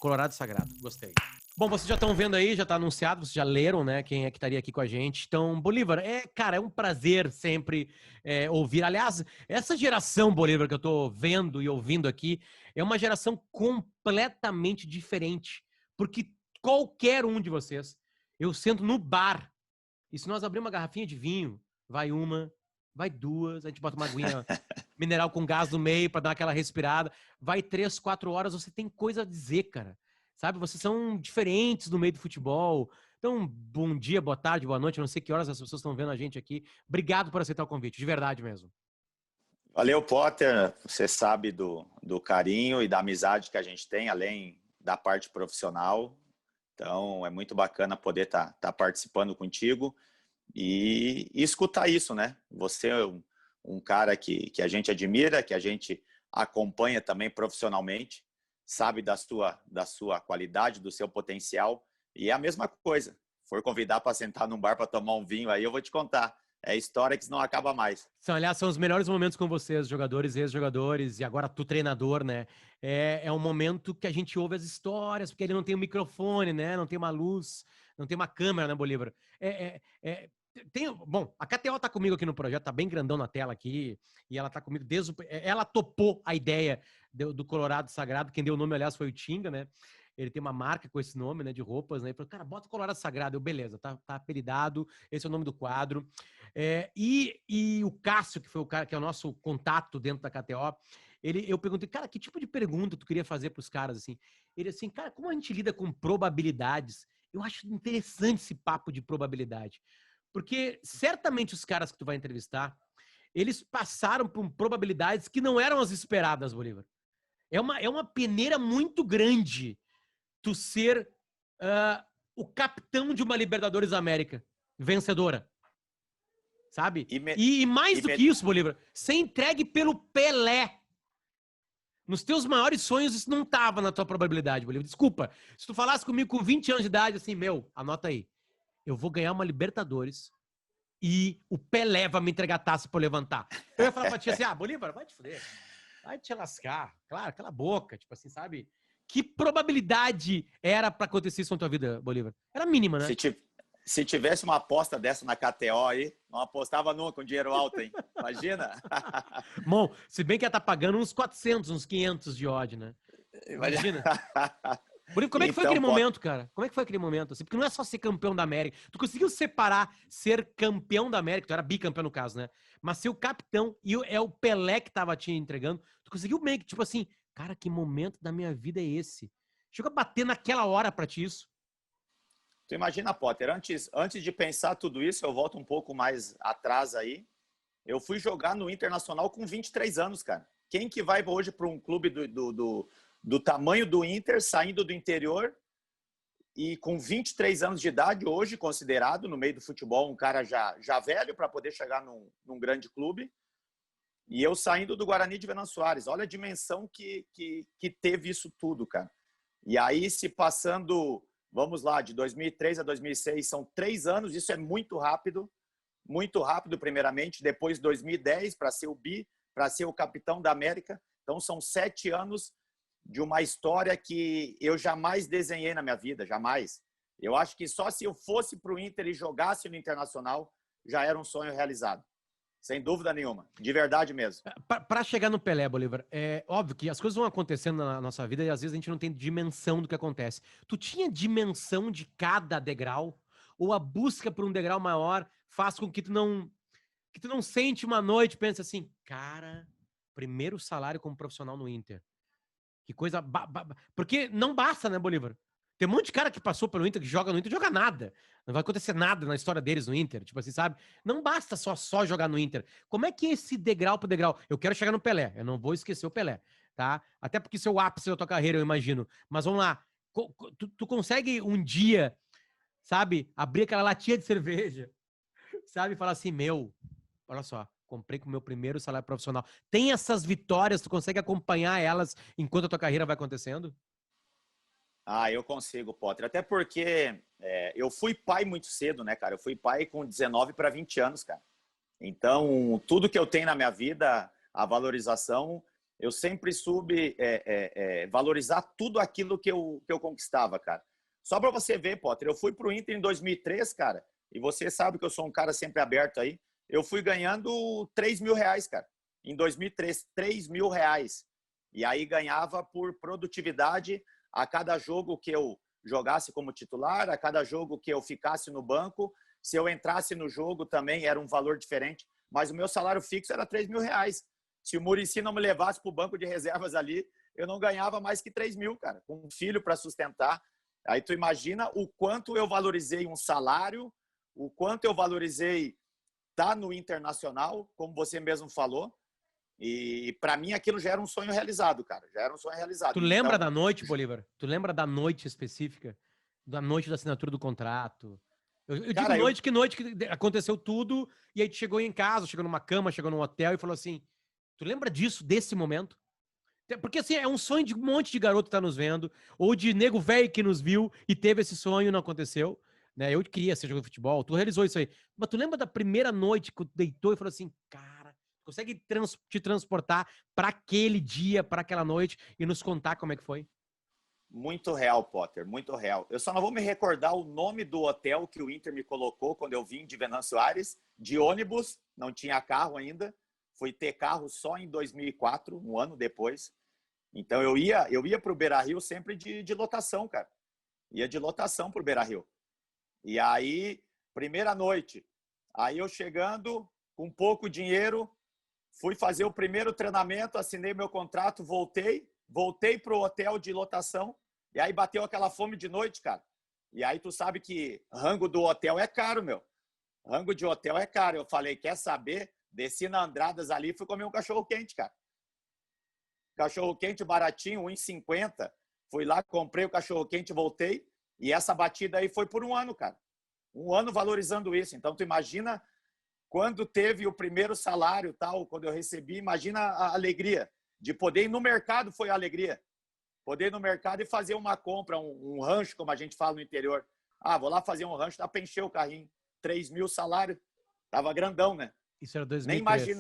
Colorado Sagrado, gostei. Bom, vocês já estão vendo aí, já está anunciado, vocês já leram, né, quem é que estaria aqui com a gente. Então, Bolívar, cara, é um prazer sempre ouvir. Aliás, essa geração, Bolívar, que eu estou vendo e ouvindo aqui, é uma geração completamente diferente. Porque qualquer um de vocês, eu sento no bar, e se nós abrirmos uma garrafinha de vinho, vai uma, vai duas, a gente bota uma aguinha mineral com gás no meio para dar aquela respirada, vai 3, 4 horas, você tem coisa a dizer, cara. Sabe? Vocês são diferentes no meio do futebol. Então, bom dia, boa tarde, boa noite. Eu não sei que horas as pessoas estão vendo a gente aqui. Obrigado por aceitar o convite, de verdade mesmo. Valeu, Potter. Você sabe do carinho e da amizade que a gente tem, além da parte profissional. Então, é muito bacana poder tá participando contigo e escutar isso, né? Você é um cara que a gente admira, que a gente acompanha também profissionalmente, sabe da sua qualidade, do seu potencial, e é a mesma coisa. For convidar para sentar num bar para tomar um vinho aí, eu vou te contar. É história que não acaba mais. Aliás, são os melhores momentos com vocês, jogadores e ex-jogadores, e agora tu treinador, né? É um momento que a gente ouve as histórias, porque ele não tem um microfone, né? Não tem uma luz, não tem uma câmera, né, Bolívar? Bom, a KTO tá comigo aqui no projeto, tá bem grandão na tela aqui, e ela tá comigo desde ela topou a ideia do Colorado Sagrado. Quem deu o nome, aliás, foi o Tinga, né? Ele tem uma marca com esse nome, né, de roupas, né? Ele falou, cara, bota o Colorado Sagrado. Eu, beleza, tá apelidado, esse é o nome do quadro. E o Cássio, que foi o cara que é o nosso contato dentro da KTO, eu perguntei, cara, que tipo de pergunta tu queria fazer pros caras, assim? Ele assim, cara, como a gente lida com probabilidades? Eu acho interessante esse papo de probabilidade. Porque certamente os caras que tu vai entrevistar, eles passaram por probabilidades que não eram as esperadas, Bolívar. É uma peneira muito grande tu ser o capitão de uma Libertadores da América vencedora. Sabe? E mais do que isso, Bolívar, ser entregue pelo Pelé. Nos teus maiores sonhos, isso não tava na tua probabilidade, Bolívar. Desculpa. Se tu falasse comigo com 20 anos de idade, assim, anota aí. Eu vou ganhar uma Libertadores e o Pelé vai me entregar a taça pra eu levantar. Eu ia falar pra ti assim, Bolívar, vai te fuder. Vai te lascar. Claro, cala a boca. Tipo assim, sabe? Que probabilidade era pra acontecer isso na tua vida, Bolívar? Era mínima, né? Se tivesse uma aposta dessa na KTO aí, não apostava nunca com dinheiro alto, hein? Imagina. Bom, se bem que ela tá pagando uns 400, uns 500 de odd, né? Imagina. Como é que foi aquele momento, cara? Como é que foi aquele momento? Assim, porque não é só ser campeão da América. Tu conseguiu separar ser campeão da América, tu era bicampeão no caso, né? Mas ser o capitão e é o Pelé que tava te entregando. Tu conseguiu meio que, tipo assim, cara, que momento da minha vida é esse? Chegou a bater naquela hora pra ti isso? Tu imagina, Potter, antes de pensar tudo isso, eu volto um pouco mais atrás aí. Eu fui jogar no Internacional com 23 anos, cara. Quem que vai hoje para um clube do tamanho do Inter, saindo do interior e com 23 anos de idade, hoje considerado no meio do futebol um cara já velho para poder chegar num grande clube, e eu saindo do Guarani de Venâncio Aires. Olha a dimensão que teve isso tudo, cara. E aí se passando, vamos lá, de 2003 a 2006, são 3 anos, isso é muito rápido primeiramente, depois 2010 para ser o bi, para ser o capitão da América. Então são 7 anos de uma história que eu jamais desenhei na minha vida, jamais. Eu acho que só se eu fosse para o Inter e jogasse no Internacional, já era um sonho realizado. Sem dúvida nenhuma, de verdade mesmo. Para chegar no Pelé, Bolívar, é óbvio que as coisas vão acontecendo na nossa vida e às vezes a gente não tem dimensão do que acontece. Tu tinha dimensão de cada degrau? Ou a busca por um degrau maior faz com que tu não sente uma noite e pensa assim, cara, primeiro salário como profissional no Inter. Que coisa... Porque não basta, né, Bolívar? Tem um monte de cara que passou pelo Inter, que joga no Inter, joga nada. Não vai acontecer nada na história deles no Inter. Tipo assim, sabe? Não basta só jogar no Inter. Como é que é esse degrau pro degrau? Eu quero chegar no Pelé. Eu não vou esquecer o Pelé, tá? Até porque isso é o ápice da tua carreira, eu imagino. Mas vamos lá. Tu consegue um dia, sabe? Abrir aquela latinha de cerveja, sabe? E falar assim, olha só. Comprei com o meu primeiro salário profissional. Tem essas vitórias, tu consegue acompanhar elas enquanto a tua carreira vai acontecendo? Eu consigo, Potter. Até porque eu fui pai muito cedo, né, cara? Eu fui pai com 19 para 20 anos, cara. Então, tudo que eu tenho na minha vida, a valorização, eu sempre soube valorizar tudo aquilo que eu conquistava, cara. Só para você ver, Potter, eu fui pro Inter em 2003, cara, e você sabe que eu sou um cara sempre aberto aí. Eu fui ganhando R$ 3.000, cara, em 2003, R$ 3.000. E aí ganhava por produtividade a cada jogo que eu jogasse como titular, a cada jogo que eu ficasse no banco. Se eu entrasse no jogo também era um valor diferente, mas o meu salário fixo era R$ 3.000. Se o Muricy não me levasse para o banco de reservas ali, eu não ganhava mais que 3.000, cara, com um filho para sustentar. Aí tu imagina o quanto eu valorizei um salário, o quanto eu valorizei estar no Internacional, como você mesmo falou. E para mim aquilo já era um sonho realizado, cara. Já era um sonho realizado. Tu lembra da noite, Bolívar? Tu lembra da noite específica? Da noite da assinatura do contrato? Eu digo noite que aconteceu tudo e aí tu chegou em casa, chegou numa cama, chegou num hotel e falou assim, tu lembra disso, desse momento? Porque assim, é um sonho de um monte de garoto que tá nos vendo, ou de nego velho que nos viu e teve esse sonho e não aconteceu. Né? Eu queria ser jogador de futebol, tu realizou isso aí. Mas tu lembra da primeira noite que tu deitou e falou assim, cara, consegue te transportar para aquele dia, para aquela noite e nos contar como é que foi? Muito real, Potter, muito real. Eu só não vou me recordar o nome do hotel que o Inter me colocou quando eu vim de Venâncio Aires, de ônibus, não tinha carro ainda. Fui ter carro só em 2004, um ano depois. Então eu ia para o Beira-Rio sempre de lotação, cara. Ia de lotação para o Beira-Rio. E aí, primeira noite, aí eu chegando com pouco dinheiro, fui fazer o primeiro treinamento, assinei meu contrato, voltei para o hotel de lotação, e aí bateu aquela fome de noite, cara. E aí tu sabe que rango do hotel é caro, meu. Rango de hotel é caro. Eu falei, quer saber? Desci na Andradas ali e fui comer um cachorro-quente, cara. Cachorro-quente baratinho, R$1,50. Fui lá, comprei o cachorro-quente, voltei. E essa batida aí foi por um ano, cara. Um ano valorizando isso. Então, tu imagina quando teve o primeiro salário, tal, quando eu recebi, imagina a alegria de poder ir no mercado, foi a alegria. Poder ir no mercado e fazer uma compra, um rancho, como a gente fala no interior. Ah, vou lá fazer um rancho, dá para encher o carrinho. 3.000 salário. Tava grandão, né? Isso era 2003.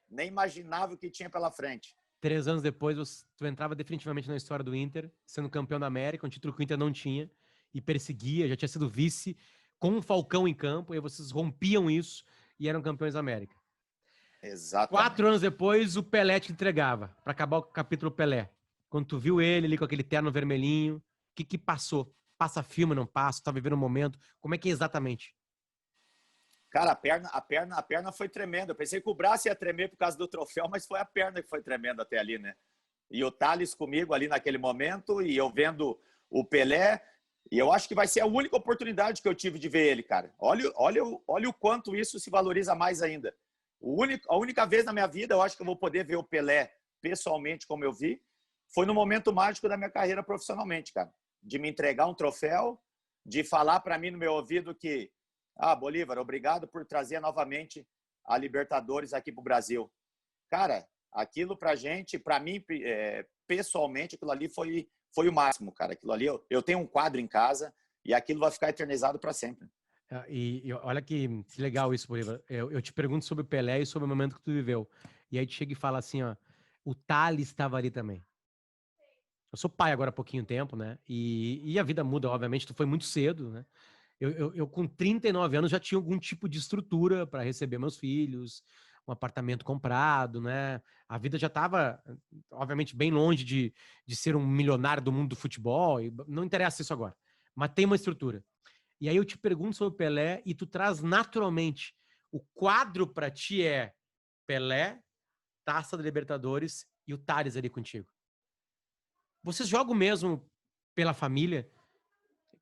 Nem imaginava o que tinha pela frente. 3 anos depois, tu entrava definitivamente na história do Inter, sendo campeão da América, um título que o Inter não tinha, e perseguia, já tinha sido vice, com um Falcão em campo, e aí vocês rompiam isso e eram campeões da América. Exatamente. 4 anos depois, o Pelé te entregava, para acabar o capítulo Pelé. Quando tu viu ele ali com aquele terno vermelhinho, o que passou? Passa filme, não passa? Tá vivendo um momento? Como é que é exatamente? Cara, a perna foi tremenda. Eu pensei que o braço ia tremer por causa do troféu, mas foi a perna que foi tremenda até ali, né? E o Thales comigo ali naquele momento, e eu vendo o Pelé, e eu acho que vai ser a única oportunidade que eu tive de ver ele, cara. Olha o quanto isso se valoriza mais ainda. A única vez na minha vida, eu acho que eu vou poder ver o Pelé pessoalmente, como eu vi, foi no momento mágico da minha carreira profissionalmente, cara. De me entregar um troféu, de falar para mim no meu ouvido que Bolívar, obrigado por trazer novamente a Libertadores aqui para o Brasil. Cara, aquilo pra gente, para mim, pessoalmente, aquilo ali foi o máximo, cara. Aquilo ali, eu tenho um quadro em casa e aquilo vai ficar eternizado para sempre. E olha que legal isso, Bolívar. Eu te pergunto sobre o Pelé e sobre o momento que tu viveu. E aí tu chega e fala assim, ó, o Thales estava ali também. Eu sou pai agora há pouquinho tempo, né? E a vida muda, obviamente, tu foi muito cedo, né? Eu com 39 anos já tinha algum tipo de estrutura para receber meus filhos, um apartamento comprado, né? A vida já estava, obviamente, bem longe de ser um milionário do mundo do futebol, e não interessa isso agora, mas tem uma estrutura. E aí eu te pergunto sobre o Pelé e tu traz naturalmente, o quadro para ti é Pelé, Taça da Libertadores e o Thales ali contigo. Vocês jogam mesmo pela família?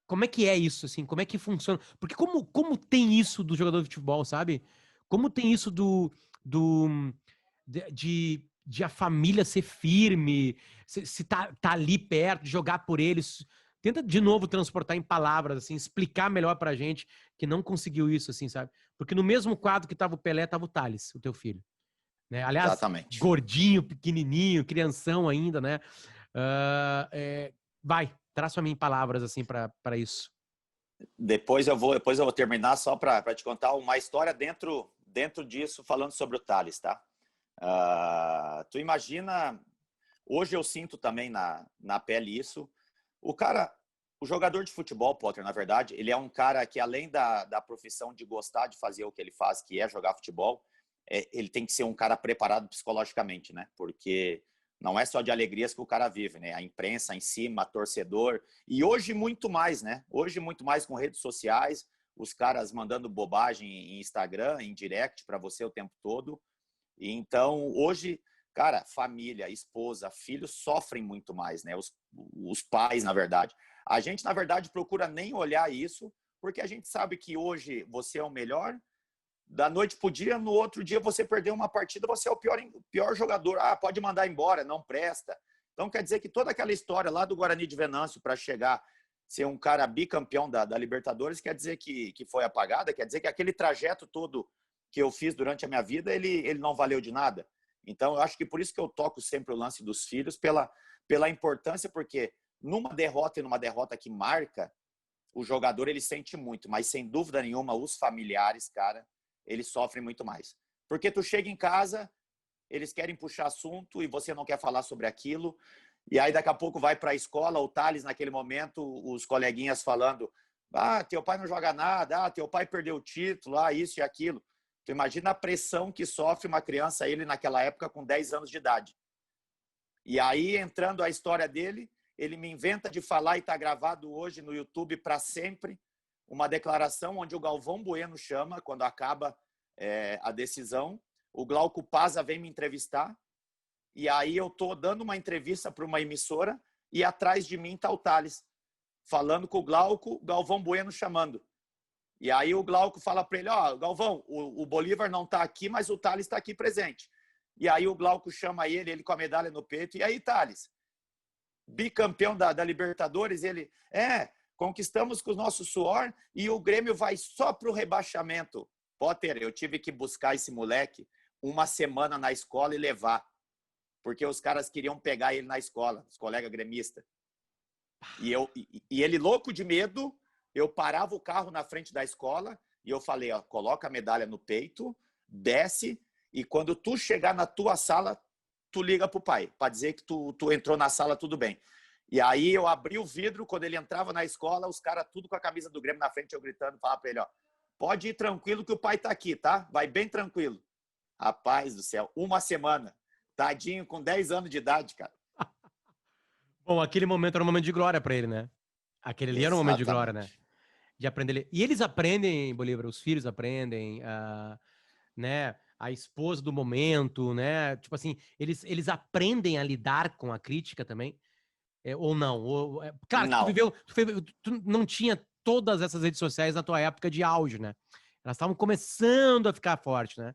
Como é que é isso, assim? Como é que funciona? Porque como tem isso do jogador de futebol, sabe? Como tem isso de a família ser firme, se tá ali perto, de jogar por eles. Tenta de novo transportar em palavras, assim, explicar melhor pra gente que não conseguiu isso, assim, sabe? Porque no mesmo quadro que tava o Pelé, tava o Thales, o teu filho. Né? Aliás, Exatamente. gordinho, pequenininho, crianção ainda, né? Vai, traz pra mim palavras, assim, pra isso. Depois eu vou terminar só para te contar uma história dentro disso, falando sobre o Thales, tá? Tu imagina, hoje eu sinto também na pele isso, o jogador de futebol, Potter, na verdade, ele é um cara que além da profissão de gostar de fazer o que ele faz, que é jogar futebol, ele tem que ser um cara preparado psicologicamente, né? Porque não é só de alegrias que o cara vive, né? A imprensa em cima, torcedor, e hoje muito mais, né? Hoje muito mais com redes sociais, os caras mandando bobagem em Instagram, em direct para você o tempo todo. E então, hoje, cara, família, esposa, filhos sofrem muito mais, né? Os pais, na verdade. A gente, na verdade, procura nem olhar isso, porque a gente sabe que hoje você é o melhor, da noite pro dia, no outro dia você perdeu uma partida, você é o pior jogador. Ah, pode mandar embora, não presta. Então, quer dizer que toda aquela história lá do Guarani de Venâncio para chegar ser um cara bicampeão da Libertadores, quer dizer que foi apagada, quer dizer que aquele trajeto todo que eu fiz durante a minha vida, ele não valeu de nada. Então, eu acho que por isso que eu toco sempre o lance dos filhos, pela importância, porque numa derrota e numa derrota que marca, o jogador ele sente muito, mas sem dúvida nenhuma, os familiares, cara, eles sofrem muito mais. Porque tu chega em casa, eles querem puxar assunto e você não quer falar sobre aquilo, e aí daqui a pouco vai para a escola, o Thales naquele momento, os coleguinhas falando, ah, teu pai não joga nada, ah, teu pai perdeu o título, ah, isso e aquilo. Tu imagina a pressão que sofre uma criança, ele naquela época com 10 anos de idade. E aí, entrando a história dele, ele me inventa de falar, e está gravado hoje no YouTube para sempre, uma declaração onde o Galvão Bueno chama, quando acaba a decisão, o Glauco Pazza vem me entrevistar, e aí eu estou dando uma entrevista para uma emissora, e atrás de mim está o Thales, falando com o Glauco, o Galvão Bueno chamando. E aí o Glauco fala para ele, ó, Galvão, o Bolívar não está aqui, mas o Thales está aqui presente. E aí o Glauco chama ele com a medalha no peito, e aí, Thales, bicampeão da Libertadores, ele, conquistamos com o nosso suor e o Grêmio vai só para o rebaixamento. Potter, eu tive que buscar esse moleque uma semana na escola e levar, porque os caras queriam pegar ele na escola, os colegas gremistas. E ele louco de medo, eu parava o carro na frente da escola e eu falei, ó, coloca a medalha no peito, desce, e quando tu chegar na tua sala, tu liga pro pai, para dizer que tu entrou na sala, tudo bem. E aí eu abri o vidro, quando ele entrava na escola, os caras tudo com a camisa do Grêmio na frente, eu gritando, falava para ele, ó, pode ir tranquilo que o pai tá aqui, tá? Vai bem tranquilo. Rapaz do céu, uma semana, tadinho, com 10 anos de idade, cara. Bom, aquele momento era um momento de glória para ele, né? Aquele ali era um momento de glória, né? De aprender. E eles aprendem, Bolívar, os filhos aprendem, né? A esposa do momento, né? Tipo assim, eles aprendem a lidar com a crítica também, ou não? Claro que Não. tu não tinha todas essas redes sociais na tua época de auge, né? Elas estavam começando a ficar fortes, né?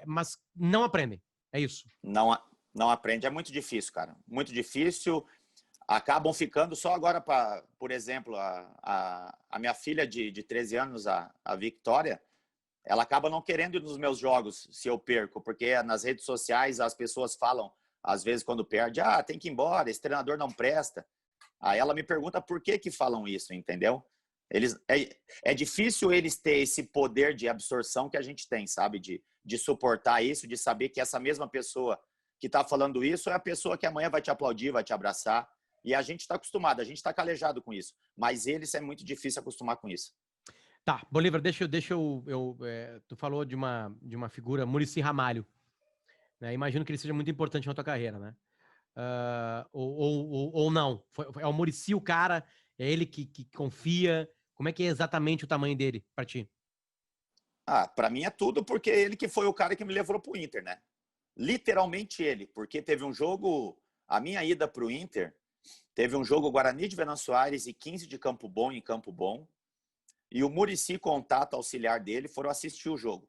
Mas não aprendem, é isso. Não aprende, é muito difícil, cara. Muito difícil. Acabam ficando só agora, por exemplo, a minha filha de 13 anos, a Victoria, ela acaba não querendo ir nos meus jogos se eu perco, porque nas redes sociais as pessoas falam, às vezes quando perde, tem que ir embora, esse treinador não presta. Aí ela me pergunta por que falam isso, entendeu? É difícil eles ter esse poder de absorção que a gente tem, sabe? De suportar isso, de saber que essa mesma pessoa que está falando isso é a pessoa que amanhã vai te aplaudir, vai te abraçar. E a gente está acostumado, a gente está calejado com isso. Mas eles é muito difícil acostumar com isso. Tá, Bolívar, deixa eu tu falou de uma figura, Muricy Ramalho. Né? Imagino que ele seja muito importante na tua carreira, né? Ou não? É o Muricy o cara? É ele que confia? Como é que é exatamente o tamanho dele pra ti? Para mim é tudo, porque ele que foi o cara que me levou pro Inter, né? Literalmente ele, porque teve um jogo, a minha ida pro Inter, teve um jogo Guarani de Venâncio Aires e 15 de Campo Bom em Campo Bom, e o Muricy, contato auxiliar dele, foram assistir o jogo,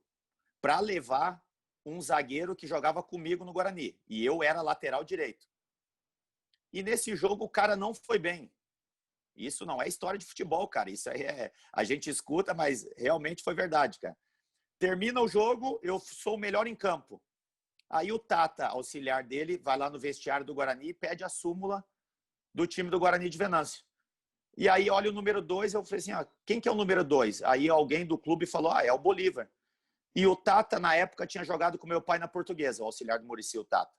para levar um zagueiro que jogava comigo no Guarani, e eu era lateral direito. E nesse jogo o cara não foi bem. Isso não é história de futebol, cara. Isso aí a gente escuta, mas realmente foi verdade, cara. Termina o jogo, eu sou o melhor em campo. Aí o Tata, auxiliar dele, vai lá no vestiário do Guarani e pede a súmula do time do Guarani de Venâncio. E aí olha o número 2, eu falei assim, quem que é o número 2? Aí alguém do clube falou, é o Bolívar. E o Tata, na época, tinha jogado com meu pai na Portuguesa, o auxiliar do Muricy, o Tata.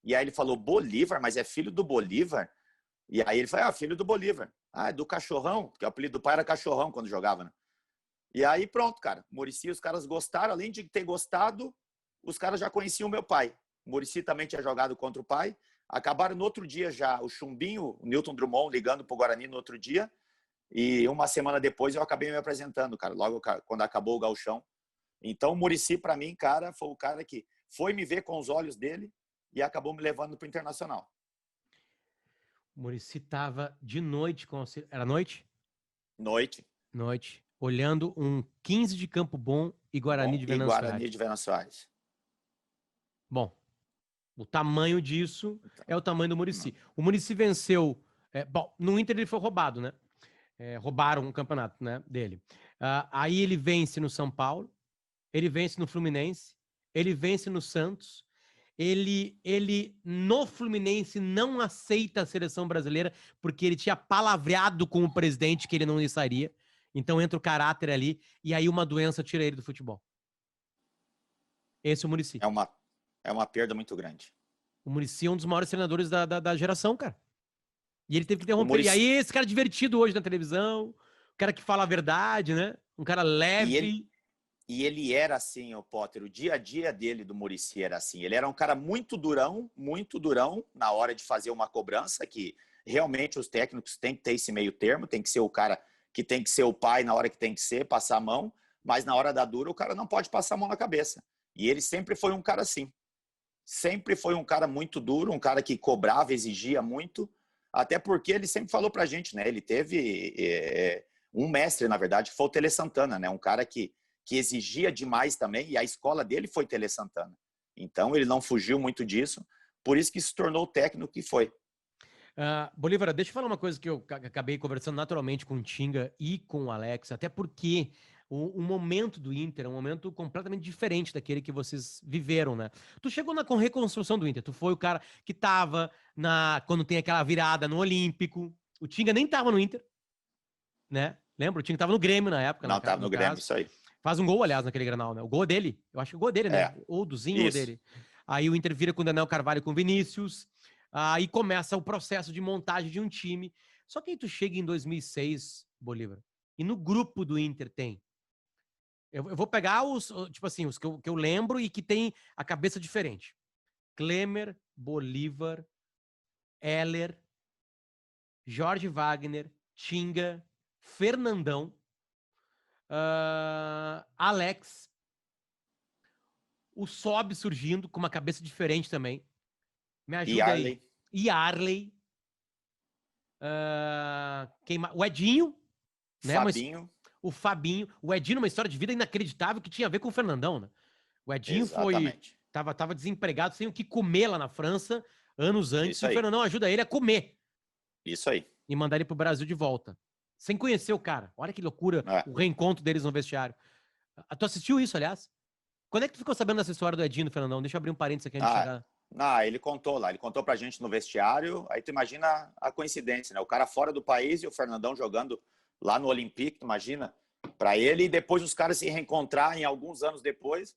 E aí ele falou, Bolívar? Mas é filho do Bolívar? E aí ele falou, filho do Bolívar. Ah, é do Cachorrão, porque o apelido do pai era Cachorrão quando jogava, né? E aí pronto, cara. Muricy, os caras gostaram. Além de ter gostado, os caras já conheciam o meu pai. O Muricy também tinha jogado contra o pai. Acabaram no outro dia já o Chumbinho, o Newton Drummond, ligando pro Guarani no outro dia. E uma semana depois eu acabei me apresentando, cara. Logo quando acabou o gauchão. Então o Muricy, para mim, cara, foi o cara que foi me ver com os olhos dele e acabou me levando pro Internacional. O Muricy tava de noite com... Era noite? Noite. Noite. Olhando um 15 de Campo Bom e Guarani de Venâncio Aires. Guarani de Venâncio Aires. Bom, o tamanho disso é o tamanho do Muricy. O Muricy venceu... bom, no Inter ele foi roubado, né? Roubaram o campeonato, né, dele. Aí ele vence no São Paulo, ele vence no Fluminense, ele vence no Santos, ele no Fluminense não aceita a seleção brasileira porque ele tinha palavreado com o presidente que ele não sairia. Então entra o caráter ali e aí uma doença tira ele do futebol. Esse é o Muricy. É uma perda muito grande. O Muricy é um dos maiores treinadores da geração, cara. E ele teve que interromper. Muricy... E aí esse cara divertido hoje na televisão, o cara que fala a verdade, né? Um cara leve. E ele era assim, o Potter, o dia a dia dele do Muricy era assim. Ele era um cara muito durão na hora de fazer uma cobrança, que realmente os técnicos têm que ter esse meio termo, tem que ser o cara que tem que ser o pai na hora que tem que ser, passar a mão, mas na hora da dura o cara não pode passar a mão na cabeça. E ele sempre foi um cara assim. Sempre foi um cara muito duro, um cara que cobrava, exigia muito, até porque ele sempre falou pra gente, né? Ele teve um mestre, na verdade, que foi o Tele Santana, né? Um cara que exigia demais também, e a escola dele foi Tele Santana. Então, ele não fugiu muito disso, por isso que se tornou o técnico que foi. Bolívar, deixa eu falar uma coisa que eu acabei conversando naturalmente com o Tinga e com o Alex, até porque o momento do Inter é um momento completamente diferente daquele que vocês viveram, né? Tu chegou na reconstrução do Inter, tu foi o cara que tava quando tem aquela virada no Olímpico, o Tinga nem tava no Inter, né? Lembra? O Tinga tava no Grêmio na época. Não, tava no Grêmio, isso aí. Faz um gol, aliás, naquele Granal, né? O gol dele. Eu acho que o gol dele, né? Ou do Zinho ou dele. Aí o Inter vira com o Daniel Carvalho e com o Vinícius. Aí começa o processo de montagem de um time. Só que aí tu chega em 2006, Bolívar, e no grupo do Inter tem... Eu vou pegar tipo assim, os que eu lembro e que tem a cabeça diferente. Klemer, Bolívar, Heller, Jorge Wagner, Tinga, Fernandão, Alex, o Sob surgindo com uma cabeça diferente também. Me ajuda aí. E Arley. O Edinho. Fabinho. Né? O Fabinho. O Edinho, uma história de vida inacreditável que tinha a ver com o Fernandão, né? O Edinho tava desempregado, sem o que comer lá na França, anos antes, e o Fernandão ajuda ele a comer. Isso aí. E mandar ele pro Brasil de volta. Sem conhecer o cara. Olha que loucura o reencontro deles no vestiário. Tu assistiu isso, aliás? Quando é que tu ficou sabendo dessa história do Edinho e do Fernandão? Deixa eu abrir um parênteses aqui antes de chegar. Ele contou lá. Ele contou pra gente no vestiário. Aí tu imagina a coincidência, né? O cara fora do país e o Fernandão jogando lá no Olympique, tu imagina? Pra ele. E depois os caras se reencontrarem alguns anos depois,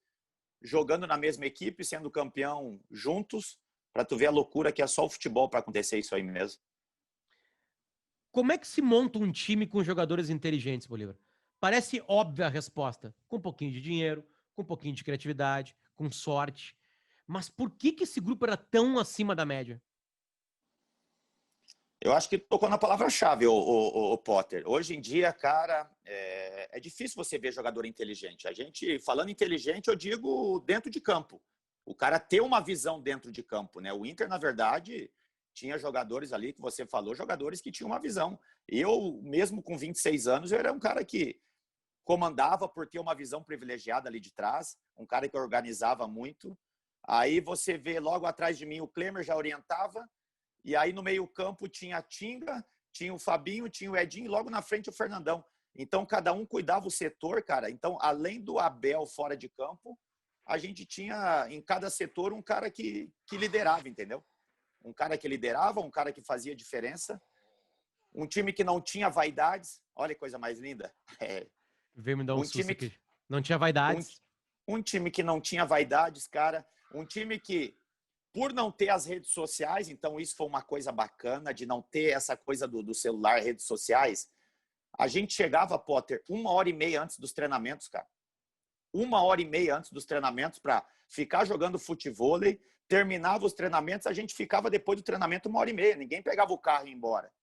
jogando na mesma equipe, sendo campeão juntos. Pra tu ver a loucura que é só o futebol pra acontecer isso aí mesmo. Como é que se monta um time com jogadores inteligentes, Bolívar? Parece óbvia a resposta. Com um pouquinho de dinheiro, com um pouquinho de criatividade, com sorte. Mas por que esse grupo era tão acima da média? Eu acho que tocou na palavra-chave, o Potter. Hoje em dia, cara, é difícil você ver jogador inteligente. A gente, falando inteligente, eu digo dentro de campo. O cara ter uma visão dentro de campo, né? O Inter, na verdade, tinha jogadores ali, que você falou, jogadores que tinham uma visão. Eu, mesmo com 26 anos, eu era um cara que comandava por ter uma visão privilegiada ali de trás, um cara que organizava muito. Aí você vê logo atrás de mim o Klemer já orientava, e aí no meio campo tinha a Tinga, tinha o Fabinho, tinha o Edinho, e logo na frente o Fernandão. Então cada um cuidava o setor, cara. Então além do Abel fora de campo, a gente tinha em cada setor um cara que liderava, entendeu? Um cara que liderava, um cara que fazia diferença. Um time que não tinha vaidades. Olha que coisa mais linda. Veio me dar um susto aqui. Não tinha vaidades. Um time que não tinha vaidades, cara. Um time que, por não ter as redes sociais, então isso foi uma coisa bacana, de não ter essa coisa do celular, redes sociais. A gente chegava, Potter, 1h30 antes dos treinamentos, cara. 1h30 antes dos treinamentos para ficar jogando futevôlei. Terminava os treinamentos, a gente ficava depois do treinamento 1h30. Ninguém pegava o carro e ia embora.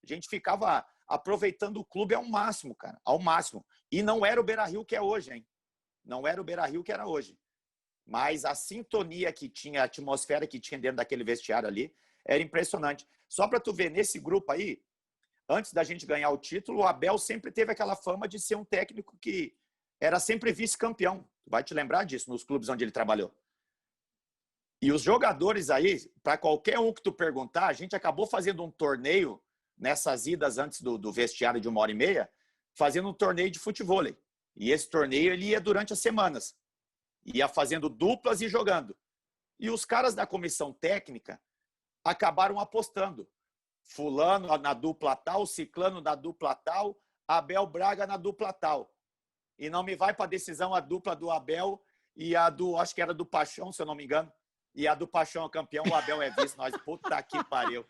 A gente ficava aproveitando o clube ao máximo, cara, ao máximo. E não era o Beira-Rio que é hoje, hein? Não era o Beira-Rio que era hoje. Mas a sintonia que tinha, a atmosfera que tinha dentro daquele vestiário ali, era impressionante. Só para tu ver, nesse grupo aí, antes da gente ganhar o título, o Abel sempre teve aquela fama de ser um técnico que era sempre vice-campeão. Vai te lembrar disso nos clubes onde ele trabalhou. E os jogadores aí, para qualquer um que tu perguntar, a gente acabou fazendo um torneio nessas idas antes do vestiário de 1h30, fazendo um torneio de futevôlei. E esse torneio ele ia durante as semanas. Ia fazendo duplas e jogando. E os caras da comissão técnica acabaram apostando. Fulano na dupla tal, Ciclano na dupla tal, Abel Braga na dupla tal. E não me vai para a decisão a dupla do Abel e a do, acho que era do Paixão, se eu não me engano. E a do Paixão é campeão, o Abel é vice. Nós, puta que pariu.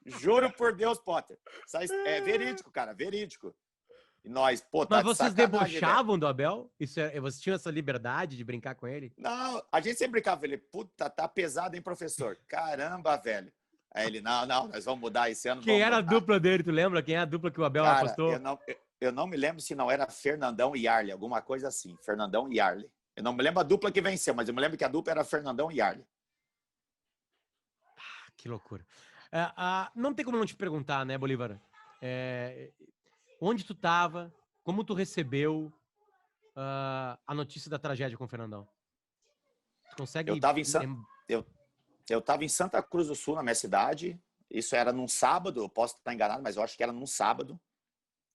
Juro por Deus, Potter. É verídico, cara, verídico. E nós, pô, tá. Mas vocês de sacanagem, debochavam velho. do Abel? Vocês tinham essa liberdade de brincar com ele? Não, a gente sempre brincava. Ele, puta, tá pesado, hein, professor? Caramba, velho. Aí ele, não, nós vamos mudar esse ano, Quem vamos era a mudar. dupla dele, tu lembra? Quem é a dupla que o Abel Cara, apostou? eu não me lembro se não era Fernandão e Yarley, alguma coisa assim. Fernandão e Yarley. Eu não me lembro a dupla que venceu, mas eu me lembro que a dupla era Fernandão e Yarley. Que loucura. Não tem como não te perguntar, né, Bolívar? Onde tu tava? Como tu recebeu a notícia da tragédia com o Fernandão? Tu consegue... Eu tava em Santa Cruz do Sul, na minha cidade. Isso era num sábado, eu posso estar enganado, mas eu acho que era num sábado.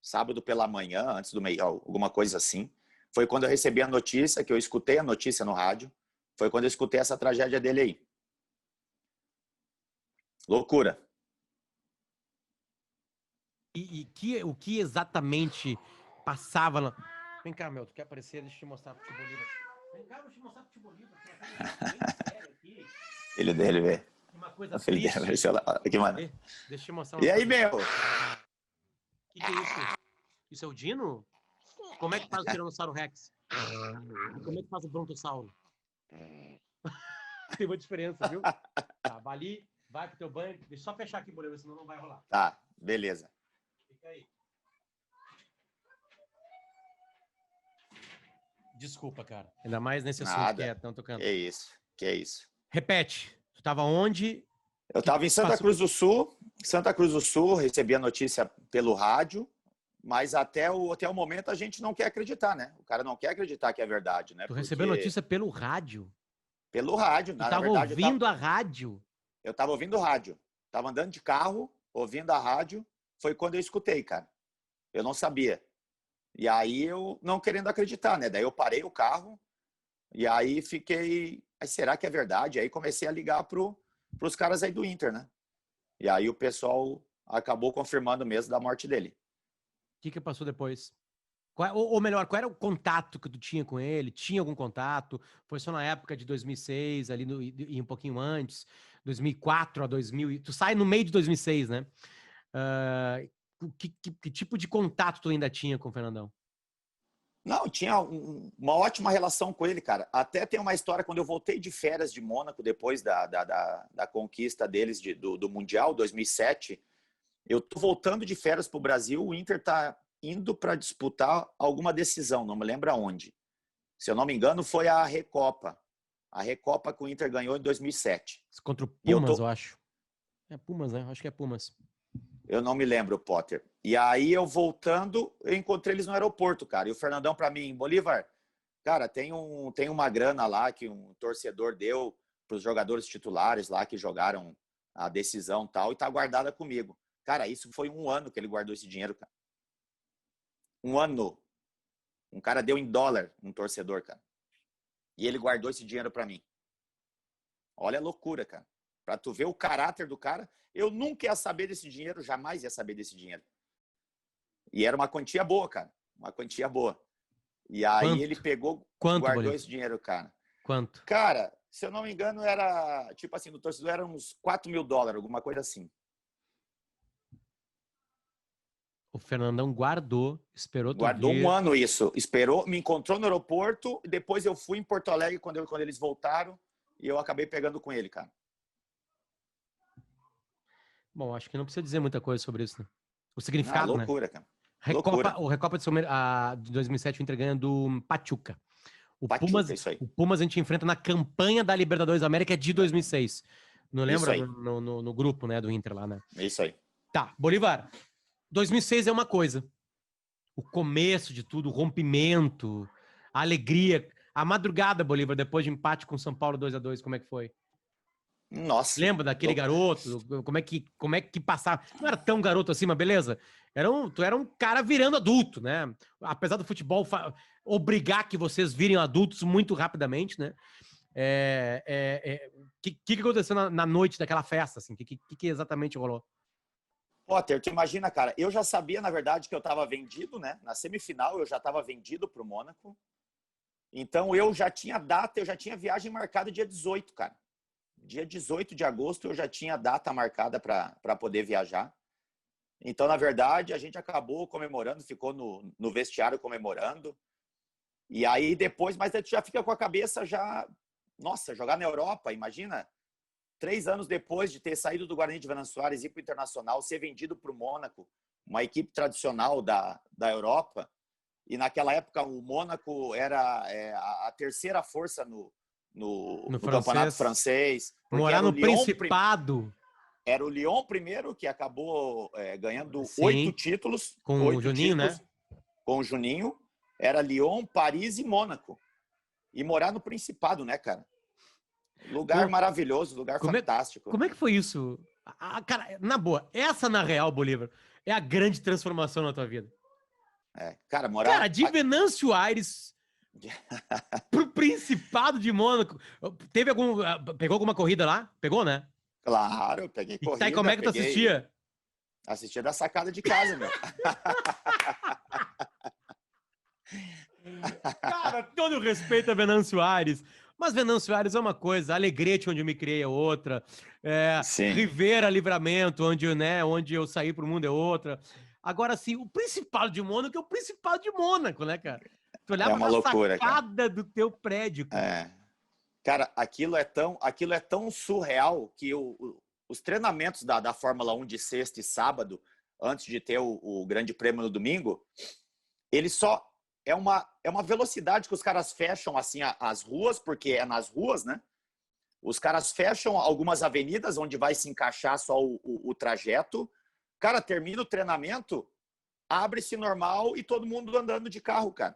Sábado pela manhã, antes do meio, alguma coisa assim. Foi quando eu recebi a notícia, que eu escutei a notícia no rádio. Foi quando eu escutei essa tragédia dele aí. Loucura. O que exatamente passava na... Vem cá, meu, tu quer aparecer? Deixa eu te mostrar pro Bolívar. Vem cá, vou te mostrar pro Bolívar. Filho dele, velho. Uma coisa triste. Aqui, mano. Deixa eu te mostrar uma E aí, coisa. meu? Que é isso? Isso é o Dino? Como é que faz o Tiranossauro Rex? Como é que faz o Brontossauro? Tem uma diferença, viu? Tá, Bali, vai pro teu banho. Deixa eu só fechar aqui, Bolívar, senão não vai rolar. Tá, beleza. Fica aí. Desculpa, cara. Ainda mais nesse assunto que é tão tocando. Que isso. Repete. Tu tava onde? Eu tava em Santa Cruz do Sul. Santa Cruz do Sul, recebi a notícia pelo rádio, mas até o momento a gente não quer acreditar, né? O cara não quer acreditar que é verdade, né? Tu recebeu a notícia pelo rádio? Pelo rádio. Tu tava ouvindo a rádio? Eu tava ouvindo rádio. Tava andando de carro, ouvindo a rádio. Foi quando eu escutei, cara. Eu não sabia. E aí eu não querendo acreditar, né? Daí eu parei o carro e aí fiquei... Mas será que é verdade? Aí comecei a ligar pros caras aí do Inter, né? E aí o pessoal acabou confirmando mesmo da morte dele. O que passou depois? Ou melhor, qual era o contato que tu tinha com ele? Tinha algum contato? Foi só na época de 2006, ali e um pouquinho antes? 2004 a 2000... Tu sai no meio de 2006, né? Que tipo de contato tu ainda tinha com o Fernandão? Não, tinha uma ótima relação com ele, cara. Até tem uma história, quando eu voltei de férias de Mônaco, depois da conquista deles do Mundial, 2007, eu tô voltando de férias pro Brasil, o Inter tá indo para disputar alguma decisão, não me lembro aonde. Se eu não me engano, foi a Recopa. A Recopa que o Inter ganhou em 2007. Contra o Pumas, eu acho. É Pumas, né? Acho que é Pumas. Eu não me lembro, Potter. E aí eu voltando, eu encontrei eles no aeroporto, cara. E o Fernandão para mim, Bolívar, cara, tem uma grana lá que um torcedor deu para os jogadores titulares lá que jogaram a decisão e tal, e tá guardada comigo. Cara, isso foi 1 ano que ele guardou esse dinheiro, cara. 1 ano. Um cara deu em dólar, um torcedor, cara. E ele guardou esse dinheiro para mim. Olha a loucura, cara. Para tu ver o caráter do cara, eu nunca ia saber desse dinheiro, jamais ia saber desse dinheiro. E era uma quantia boa, cara. Uma quantia boa. E aí ele Quanto? pegou, Quanto, guardou Bolívar? esse dinheiro, cara. Quanto? Cara, se eu não me engano, era, tipo assim, no torcedor era uns $4.000, alguma coisa assim. O Fernandão guardou, esperou tu Guardou um vir. ano isso. Esperou, me encontrou no aeroporto, e depois eu fui em Porto Alegre quando eles voltaram, e eu acabei pegando com ele, cara. Bom, acho que não precisa dizer muita coisa sobre isso, né? O Ah, significado, né? loucura, cara. Recopa, Loucura. o Recopa de 2007, o Inter ganha do Pachuca. Pachuca, isso aí. O Pumas a gente enfrenta na campanha da Libertadores da América de 2006. Não Isso lembra? aí. No grupo, né, do Inter lá, né? Isso aí. Tá, Bolívar. 2006 é uma coisa. O começo de tudo, o rompimento, a alegria. A madrugada, Bolívar, depois de empate com o São Paulo 2-2, como é que foi? Nossa. Lembra daquele garoto? Como é que passava? Não era tão garoto assim, mas beleza. Tu era um cara virando adulto, né? Apesar do futebol obrigar que vocês virem adultos muito rapidamente, né? Que aconteceu na noite daquela festa, assim? Que exatamente rolou? Potter, tu imagina, cara, eu já sabia, na verdade, que eu estava vendido, né? Na semifinal eu já estava vendido para o Mônaco. Então eu já tinha data, eu já tinha viagem marcada dia 18, cara. Dia 18 de agosto eu já tinha data marcada para poder viajar. Então, na verdade, a gente acabou comemorando, ficou no vestiário comemorando. E aí depois, mas a gente já fica com a cabeça já... Nossa, jogar na Europa, imagina. 3 anos depois de ter saído do Guarani de Venâncio Soares e ir para o Internacional, ser vendido para o Mônaco, uma equipe tradicional da Europa. E naquela época o Mônaco era a terceira força no campeonato francês. Porque Morar era o no Lyon, Principado. era o Lyon primeiro, que acabou ganhando Sim, 8 títulos. com o 8 Juninho, títulos né? com o Juninho. Era Lyon, Paris e Mônaco. E morar no Principado, né, cara? Lugar Pô, maravilhoso, lugar como é, fantástico. como é que foi isso? Cara, na boa, essa na real, Bolívar, é a grande transformação na tua vida. Cara, Cara, morar... de Venâncio Aires pro Principado de Mônaco. Pegou alguma corrida lá? Pegou, né? Claro, eu peguei E tá, e como corrida, é que tu assistia? assistia da sacada de casa, meu. Cara, todo respeito a Venâncio Aires. Mas Venâncio Aires é uma coisa, Alegrete, onde eu me criei, é outra. Sim, Rivera, Livramento, onde eu saí pro mundo, é outra. Agora, assim, o Principado de Mônaco é o Principado de Mônaco, né, cara? Tu é olhava uma da loucura, cara. sacada do teu prédio, cara. Cara, aquilo é tão surreal que os treinamentos da Fórmula 1 de sexta e sábado, antes de ter o Grande Prêmio no domingo, ele só é uma velocidade que os caras fecham assim as ruas, porque é nas ruas, né? Os caras fecham algumas avenidas onde vai se encaixar só o trajeto. Cara, termina o treinamento, abre-se normal e todo mundo andando de carro, cara.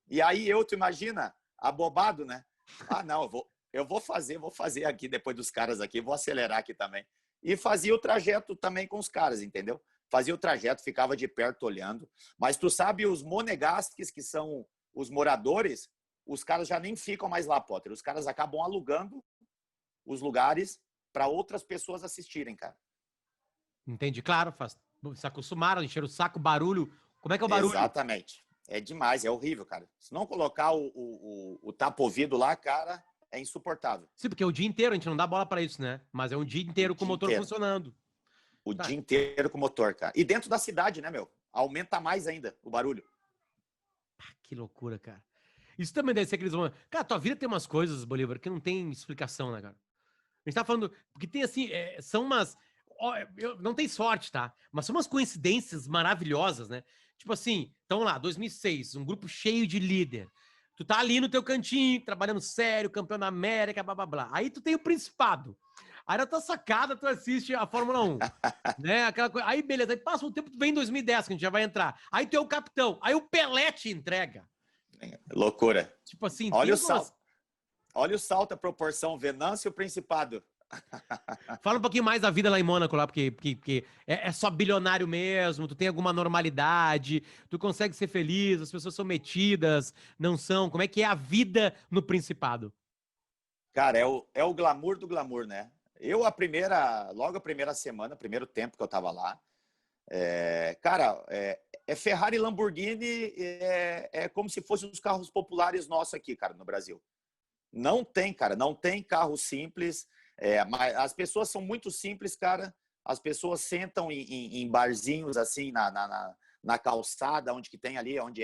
E aí tu imagina, abobado, né? Ah, não, eu vou fazer aqui depois dos caras aqui, vou acelerar aqui também. E fazia o trajeto também com os caras, entendeu? Fazia o trajeto, ficava de perto olhando. Mas tu sabe, os monegasques, que são os moradores, os caras já nem ficam mais lá, Potter. Os caras acabam alugando os lugares para outras pessoas assistirem, cara. Entende? Claro, se acostumaram, encheram o saco, barulho. Como é que é o barulho? Exatamente. É demais, é horrível, cara. Se não colocar o tapa-ouvido lá, cara, é insuportável. Sim, porque é o dia inteiro, a gente não dá bola pra isso, né? Mas é um dia inteiro com o motor funcionando. O dia inteiro com o motor, cara. E dentro da cidade, né, meu? Aumenta mais ainda o barulho. Que loucura, cara. Isso também deve ser aqueles momentos. Cara, tua vida tem umas coisas, Bolívar, que não tem explicação, né, cara? A gente tá falando. Porque tem assim. São umas. Não tem sorte, tá? Mas são umas coincidências maravilhosas, né? Tipo assim, então lá, 2006, um grupo cheio de líder. Tu tá ali no teu cantinho, trabalhando sério, campeão da América, blá blá blá. Aí tu tem o Principado. Aí na tua sacada tu assiste a Fórmula 1. Né? Aquela coisa. Aí beleza, aí passa um tempo, tu vem em 2010, que a gente já vai entrar. Aí tu é o capitão. Aí o Pelé te entrega. Loucura. Tipo assim, olha o salto. Olha o salto, a proporção Venâncio e o Principado. Fala um pouquinho mais da vida lá em Mônaco, lá, porque é só bilionário mesmo, tu tem alguma normalidade, tu consegue ser feliz, as pessoas são metidas, não são. Como é que é a vida no Principado? Cara, é o glamour do glamour, né? Logo a primeira semana, primeiro tempo que eu tava lá, Cara, Ferrari e Lamborghini como se fossem os carros populares nossos aqui, cara, no Brasil. Não tem, cara, não tem carro simples. Mas as pessoas são muito simples, cara. As pessoas sentam em barzinhos, assim, na calçada, onde que tem ali, onde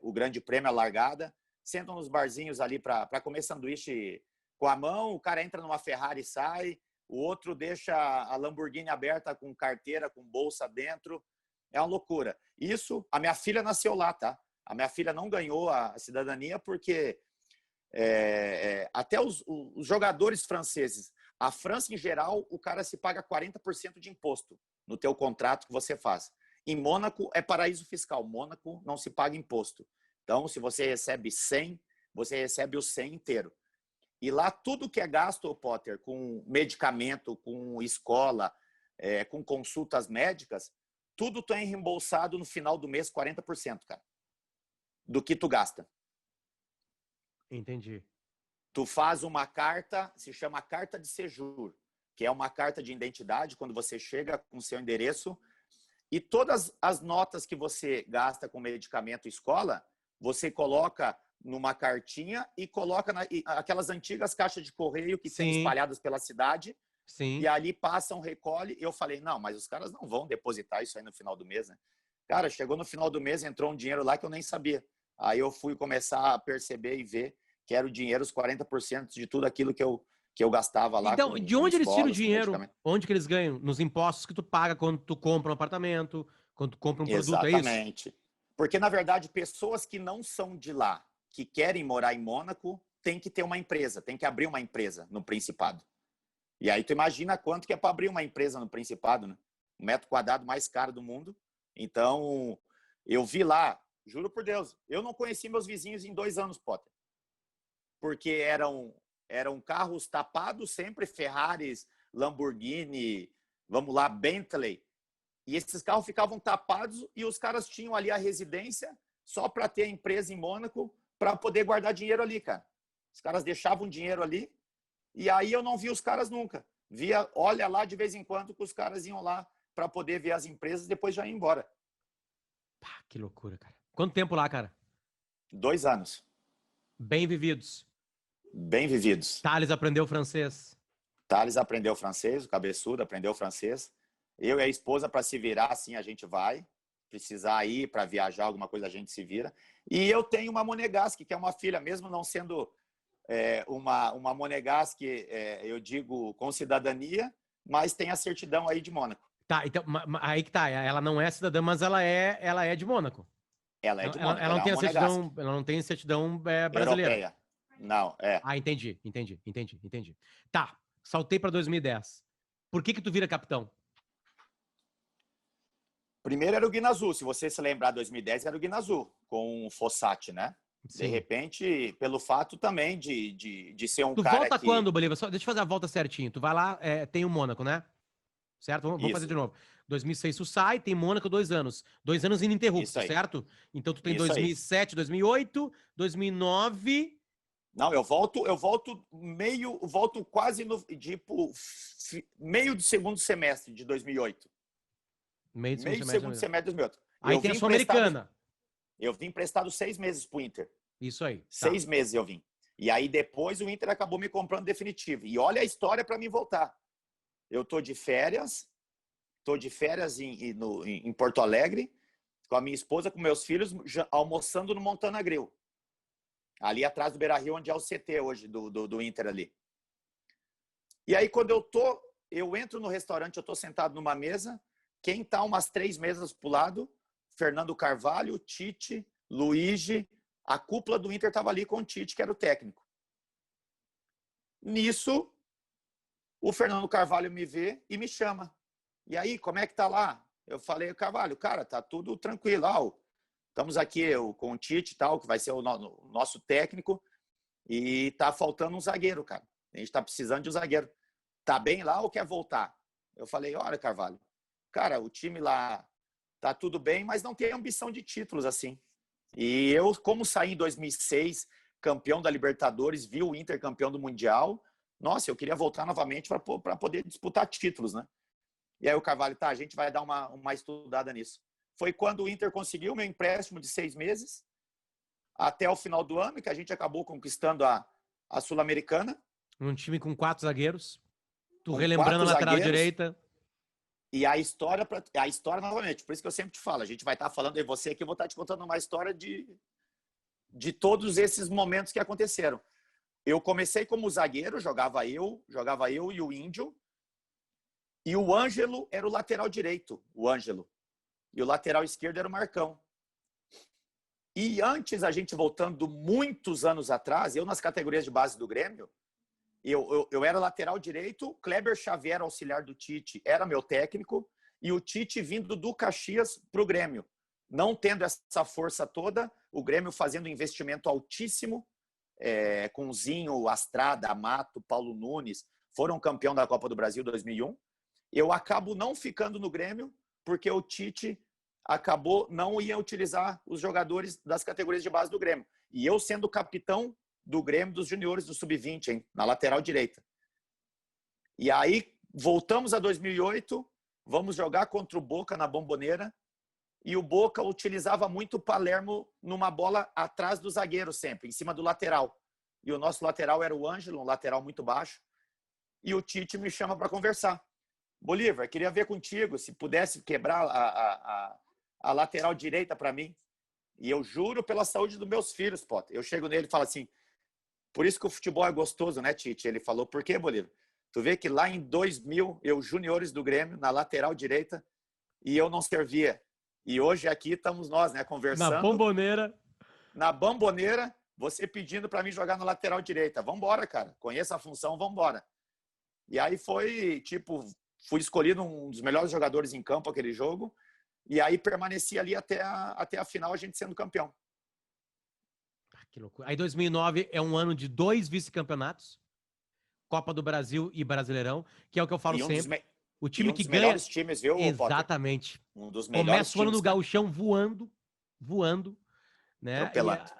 o grande prêmio, a largada. Sentam nos barzinhos ali para comer sanduíche com a mão. O cara entra numa Ferrari e sai. O outro deixa a Lamborghini aberta com carteira, com bolsa dentro. É uma loucura. Isso, a minha filha nasceu lá, tá? A minha filha não ganhou a cidadania porque até os jogadores franceses, a França em geral, o cara se paga 40% de imposto no teu contrato que você faz. Em Mônaco é paraíso fiscal. Mônaco não se paga imposto. Então, se você recebe 100, você recebe o 100 inteiro. E lá tudo que é gasto, Potter, com medicamento, com escola, com consultas médicas, tudo tu é reembolsado no final do mês 40%, cara, do que tu gasta. Entendi. Tu faz uma carta, se chama carta de séjour, que é uma carta de identidade quando você chega com seu endereço, e todas as notas que você gasta com medicamento e escola, você coloca numa cartinha e coloca aquelas antigas caixas de correio que tem espalhadas pela cidade. Sim. E ali passam, recolhe. E eu falei, não, mas os caras não vão depositar isso aí no final do mês, né? Cara, chegou no final do mês, entrou um dinheiro lá que eu nem sabia. Aí eu fui começar a perceber e ver que era o dinheiro, os 40% de tudo aquilo que eu gastava lá. Então, de onde eles tiram o dinheiro? Medicamento. Onde que eles ganham? Nos impostos que tu paga quando tu compra um apartamento, quando tu compra um produto, é isso? Exatamente. Porque, na verdade, pessoas que não são de lá, que querem morar em Mônaco, tem que ter uma empresa, tem que abrir uma empresa no Principado. E aí tu imagina quanto que é para abrir uma empresa no Principado, né? O metro quadrado mais caro do mundo. Então, eu vi lá, juro por Deus, eu não conheci meus vizinhos em 2 anos, Potter. Porque eram carros tapados, sempre Ferraris, Lamborghini, vamos lá, Bentley. E esses carros ficavam tapados e os caras tinham ali a residência só para ter a empresa em Mônaco para poder guardar dinheiro ali, cara. Os caras deixavam dinheiro ali e aí eu não vi os caras nunca. Olha lá de vez em quando que os caras iam lá para poder ver as empresas e depois já iam embora. Pá, que loucura, cara. Quanto tempo lá, cara? 2 anos. Bem vividos. Bem vividos. Thales aprendeu francês. Thales aprendeu francês, o cabeçudo aprendeu francês. Eu e a esposa, para se virar, assim, a gente vai. Precisar ir para viajar, alguma coisa, a gente se vira. E eu tenho uma monegasque, que é uma filha, mesmo não sendo uma monegasque, eu digo, com cidadania, mas tem a certidão aí de Mônaco. Tá, então, aí que tá. Ela não é cidadã, mas ela é de Mônaco. Ela é de Mônaco. Ela não tem a certidão, ela não tem certidão brasileira. Europeia. Não, Ah, entendi. Tá, saltei para 2010. Por que tu vira capitão? Primeiro era o Guinazu, se você se lembrar, 2010 era o Guinazu, com o Fossati, né? Sim. De repente, pelo fato também de ser um cara que... Tu volta quando, Bolívar? Deixa eu fazer a volta certinho. Tu vai lá, tem o Mônaco, né? Certo? Vamos fazer de novo. 2006 tu sai, tem Mônaco 2 anos. 2 anos ininterruptos, certo? Então tu tem isso 2007, aí. 2008, 2009... Não, eu volto quase no meio do segundo semestre de 2008. Meio do segundo semestre de 2008. Aí tem a Sul-Americana. Eu vim emprestado 6 meses pro Inter. Isso aí. 6 meses eu vim. E aí depois o Inter acabou me comprando definitivo. E olha a história para mim voltar. Eu tô de férias em Porto Alegre, com a minha esposa, com meus filhos, almoçando no Montana Grill. Ali atrás do Beira-Rio, onde é o CT hoje, do Inter ali. E aí quando eu entro no restaurante, eu tô sentado numa mesa, quem tá umas 3 mesas pro lado, Fernando Carvalho, Tite, Luigi, a cúpula do Inter tava ali com o Tite, que era o técnico. Nisso, o Fernando Carvalho me vê e me chama. E aí, como é que tá lá? Eu falei, Carvalho, cara, tá tudo tranquilo. Estamos aqui com o Tite, tal, que vai ser o nosso técnico, e tá faltando um zagueiro, cara. A gente tá precisando de um zagueiro. Tá bem lá ou quer voltar? Eu falei, olha, Carvalho, cara, o time lá tá tudo bem, mas não tem ambição de títulos assim. E eu, como saí em 2006, campeão da Libertadores, vi o Inter campeão do Mundial, nossa, eu queria voltar novamente para poder disputar títulos, né? E aí o Carvalho, tá, a gente vai dar uma estudada nisso. Foi quando o Inter conseguiu meu empréstimo de 6 meses, até o final do ano, que a gente acabou conquistando a Sul-Americana. Um time com 4 zagueiros. Tu Com relembrando 4 a lateral zagueiros. direita. E a história, novamente, por isso que eu sempre te falo, a gente vai estar falando de você aqui, eu vou estar te contando uma história de todos esses momentos que aconteceram. Eu comecei como zagueiro, jogava eu e o Índio, e o Ângelo era o lateral direito, o Ângelo. E o lateral esquerdo era o Marcão. E antes, a gente voltando muitos anos atrás, eu nas categorias de base do Grêmio, eu era lateral direito, Kleber Xavier, auxiliar do Tite, era meu técnico, e o Tite vindo do Caxias para o Grêmio. Não tendo essa força toda, o Grêmio fazendo um investimento altíssimo, com Zinho, Astrada, Amato, Paulo Nunes, foram campeão da Copa do Brasil 2001. Eu acabo não ficando no Grêmio, porque o Tite acabou não ia utilizar os jogadores das categorias de base do Grêmio. E eu sendo capitão do Grêmio dos juniores do Sub-20, hein, na lateral direita. E aí, voltamos a 2008, vamos jogar contra o Boca na Bombonera, e o Boca utilizava muito o Palermo numa bola atrás do zagueiro sempre, em cima do lateral. E o nosso lateral era o Ângelo, um lateral muito baixo, e o Tite me chama para conversar. Bolívar, queria ver contigo se pudesse quebrar a lateral direita para mim. E eu juro pela saúde dos meus filhos, Potter. Eu chego nele e falo assim, por isso que o futebol é gostoso, né, Tite? Ele falou, por quê, Bolívar? Tu vê que lá em 2000, eu juniores do Grêmio, na lateral direita, e eu não servia. E hoje aqui estamos nós, né, conversando. Na Bombonera. Na Bombonera, você pedindo para mim jogar na lateral direita. Vambora, cara. Conheça a função, vambora. E aí foi, tipo, fui escolhido um dos melhores jogadores em campo aquele jogo. E aí permaneci ali até a final, a gente sendo campeão. Que loucura. Aí 2009 é um ano de 2 vice-campeonatos. Copa do Brasil e Brasileirão, que é o que eu falo sempre. O time que ganha... melhores times, viu, exatamente. Potter? Um dos melhores começa o ano times, no Gauchão voando, né? Atropelado.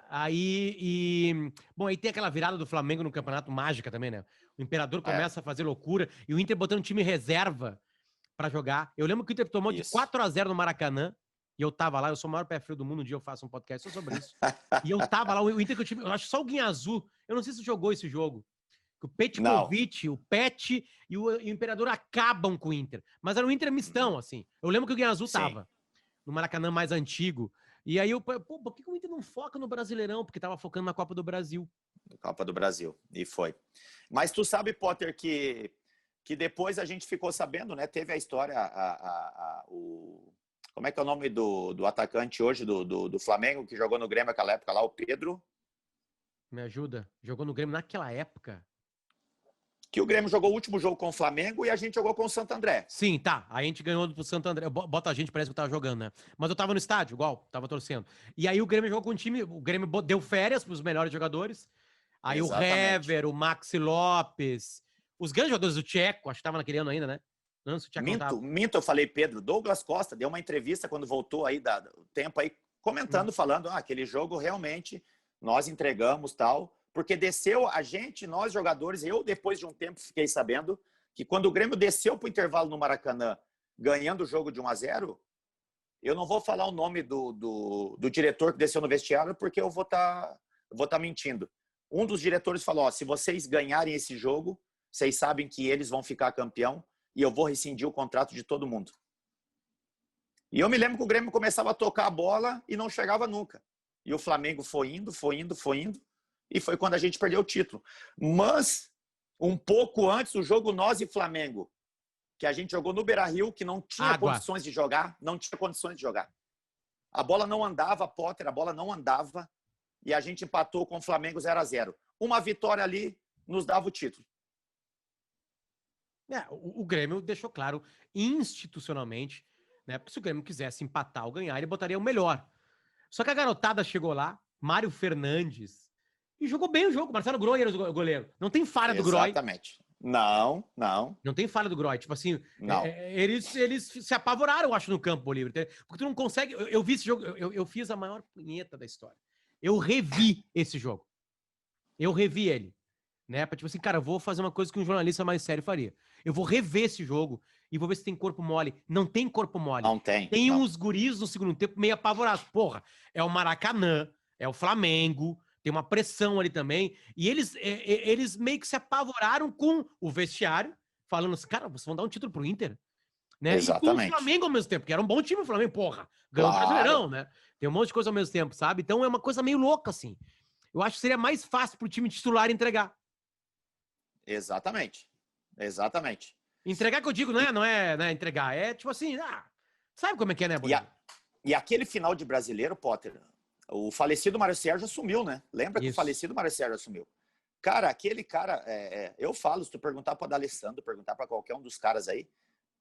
Bom, aí tem aquela virada do Flamengo no campeonato mágica também, né? O Imperador começa a fazer loucura e o Inter botando time reserva pra jogar. Eu lembro que o Inter tomou de 4-0 no Maracanã e eu tava lá, eu sou o maior pé frio do mundo, um dia eu faço um podcast só sobre isso. E eu tava lá, o Inter que eu tive, eu acho só o Guinha Azul, eu não sei se jogou esse jogo. O Petkovic, o Pet e o Imperador acabam com o Inter. Mas era um Inter mistão, assim. Eu lembro que o Guinha Azul tava no Maracanã mais antigo. E aí, por que o Inter não foca no Brasileirão? Porque tava focando na Copa do Brasil. Copa do Brasil, e foi. Mas tu sabe, Potter, que depois a gente ficou sabendo, né? Teve a história, como é que é o nome do atacante hoje do Flamengo, que jogou no Grêmio naquela época lá, o Pedro? Me ajuda. Jogou no Grêmio naquela época? Que o Grêmio jogou o último jogo com o Flamengo e a gente jogou com o Santo André. Sim, tá. A gente ganhou do Santo André. Bota a gente, parece que eu tava jogando, né? Mas eu tava no estádio, igual, tava torcendo. E aí o Grêmio jogou com o time, o Grêmio deu férias pros melhores jogadores. Aí exatamente. O Hever, o Maxi Lopes, os grandes jogadores do Tcheco, acho que tava naquele ano ainda, né? Não, se o Tcheco minto, eu falei, Pedro. Douglas Costa deu uma entrevista quando voltou aí, do tempo aí, comentando, falando, aquele jogo realmente nós entregamos, tal... Porque desceu a gente, nós jogadores, eu depois de um tempo fiquei sabendo que quando o Grêmio desceu para o intervalo no Maracanã, ganhando o jogo de 1-0, eu não vou falar o nome do diretor que desceu no vestiário, porque eu vou tá mentindo. Um dos diretores falou, se vocês ganharem esse jogo, vocês sabem que eles vão ficar campeão e eu vou rescindir o contrato de todo mundo. E eu me lembro que o Grêmio começava a tocar a bola e não chegava nunca. E o Flamengo foi indo. E foi quando a gente perdeu o título. Mas, um pouco antes, o jogo nós e Flamengo, que a gente jogou no Beira-Rio, que não tinha condições de jogar, A bola não andava, Potter, a bola não andava, e a gente empatou com o Flamengo 0-0. Uma vitória ali nos dava o título. O Grêmio deixou claro, institucionalmente, né? Porque se o Grêmio quisesse empatar ou ganhar, ele botaria o melhor. Só que a garotada chegou lá, Mário Fernandes, e jogou bem o jogo. Marcelo Groy era o goleiro. Não tem falha do Groy. Exatamente. Não. Não tem falha do Groy. Tipo assim, não. Eles se apavoraram, eu acho, no campo, Bolívar. Porque tu não consegue... Eu vi esse jogo, eu fiz a maior punheta da história. Eu revi esse jogo. Eu revi ele. Né? Pra, tipo assim, cara, eu vou fazer uma coisa que um jornalista mais sério faria. Eu vou rever esse jogo e vou ver se tem corpo mole. Não tem corpo mole. Não tem. Tem não. uns guris no segundo tempo meio apavorados. Porra, é o Maracanã, é o Flamengo, tem uma pressão ali também. E eles meio que se apavoraram com o vestiário, falando assim, cara, vocês vão dar um título pro Inter? Né? Exatamente. E com o Flamengo ao mesmo tempo, que era um bom time o Flamengo, porra. Ganhou o Claro. Brasileirão, né? Tem um monte de coisa ao mesmo tempo, sabe? Então é uma coisa meio louca, assim. Eu acho que seria mais fácil pro time titular entregar. Exatamente. Exatamente. Entregar que eu digo, não é entregar. É tipo assim, sabe como é que é, né, Bolívar? E aquele final de Brasileiro, Potter, o falecido Mário Sérgio assumiu, né? Lembra que o falecido Mário Sérgio assumiu? Cara, aquele cara, eu falo, se tu perguntar para o D'Alessandro, perguntar para qualquer um dos caras aí,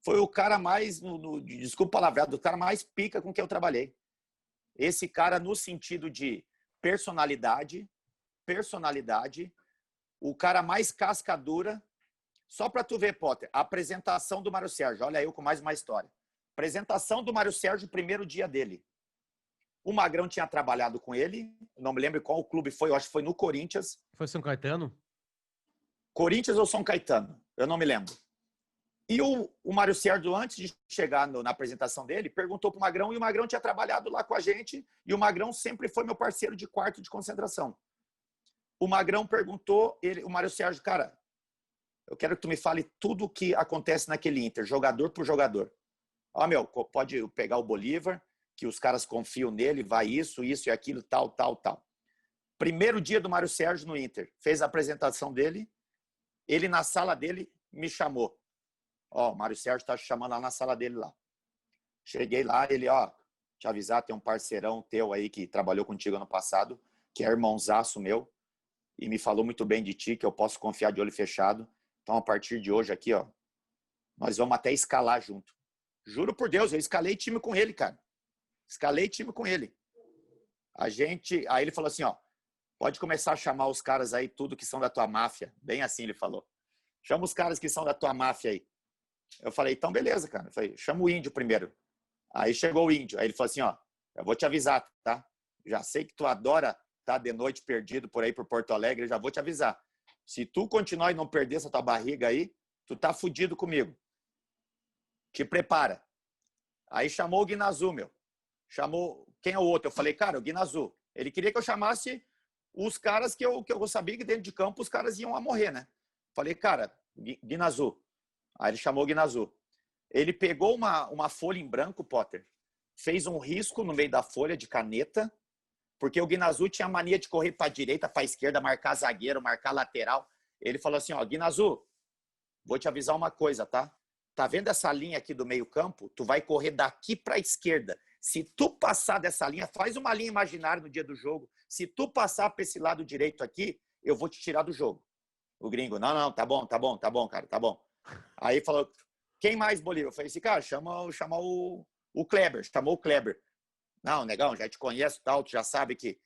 foi o cara mais, desculpa o palavreado, o cara mais pica com quem eu trabalhei. Esse cara no sentido de personalidade, o cara mais casca dura. Só para tu ver, Potter, a apresentação do Mário Sérgio, olha eu com mais uma história. Apresentação do Mário Sérgio, primeiro dia dele. O Magrão tinha trabalhado com ele, não me lembro qual clube foi, eu acho que foi no Corinthians. Foi São Caetano? Corinthians ou São Caetano, eu não me lembro. E o Mário Sérgio, antes de chegar na apresentação dele, perguntou para o Magrão, e o Magrão tinha trabalhado lá com a gente, e o Magrão sempre foi meu parceiro de quarto de concentração. O Magrão perguntou, o Mário Sérgio, cara, eu quero que tu me fale tudo o que acontece naquele Inter, jogador por jogador. Pode pegar o Bolívar, que os caras confiam nele, vai isso e aquilo, tal. Primeiro dia do Mário Sérgio no Inter, fez a apresentação dele, ele na sala dele me chamou. O Mário Sérgio tá te chamando lá na sala dele lá. Cheguei lá, ele, te avisar, tem um parceirão teu aí que trabalhou contigo ano passado, que é irmãozaço meu, e me falou muito bem de ti, que eu posso confiar de olho fechado. Então, a partir de hoje aqui, nós vamos até escalar junto. Juro por Deus, eu escalei time com ele, cara. Escalei time com ele. Aí ele falou assim, pode começar a chamar os caras aí, tudo que são da tua máfia. Bem assim ele falou. Chama os caras que são da tua máfia aí. Eu falei, então beleza, cara. Eu falei, chama o Índio primeiro. Aí chegou o Índio. Aí ele falou assim, eu vou te avisar, tá? Já sei que tu adora estar de noite perdido por aí por Porto Alegre, eu já vou te avisar. Se tu continuar e não perder essa tua barriga aí, tu tá fudido comigo. Te prepara. Aí chamou o Guinazu, meu. Chamou, quem é o outro? Eu falei, cara, o Guinazu. Ele queria que eu chamasse os caras que eu sabia que dentro de campo os caras iam a morrer, né? Falei, cara, Guinazu. Aí ele chamou o Guinazu. Ele pegou uma folha em branco, Potter, fez um risco no meio da folha de caneta, porque o Guinazu tinha mania de correr para a direita, para a esquerda, marcar zagueiro, marcar lateral. Ele falou assim, Guinazu, vou te avisar uma coisa, tá? Tá vendo essa linha aqui do meio campo? Tu vai correr daqui para a esquerda. Se tu passar dessa linha, faz uma linha imaginária no dia do jogo. Se tu passar para esse lado direito aqui, eu vou te tirar do jogo. O gringo, não, tá bom, cara, tá bom. Aí falou, quem mais, Bolívar? Eu falei assim, cara, chama o Kleber. Chamou o Kleber. Não, negão, já te conheço, tal, tu já sabe que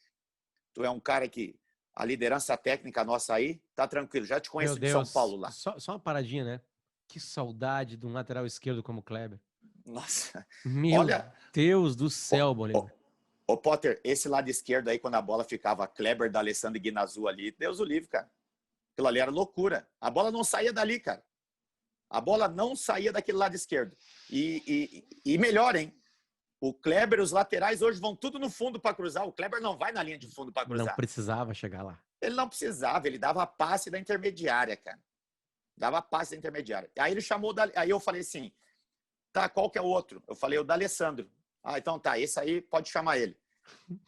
tu é um cara que a liderança técnica nossa aí, tá tranquilo, já te conheço de São Paulo lá. Só uma paradinha, né? Que saudade de um lateral esquerdo como o Kleber. Nossa. Meu Deus do céu, Bolívar. Ô, Potter, esse lado esquerdo aí, quando a bola ficava Kleber, D'Alessandro e Guinazu ali, Deus o livre, cara. Aquilo ali era loucura. A bola não saía dali, cara. A bola não saía daquele lado esquerdo. E melhor, hein? O Kleber, os laterais hoje vão tudo no fundo para cruzar. O Kleber não vai na linha de fundo para cruzar. Não precisava chegar lá. Ele não precisava, ele dava passe da intermediária, cara. Dava passe da intermediária. Aí ele chamou, aí eu falei assim, tá, qual que é o outro? Eu falei, o D'Alessandro. Então tá, esse aí pode chamar ele.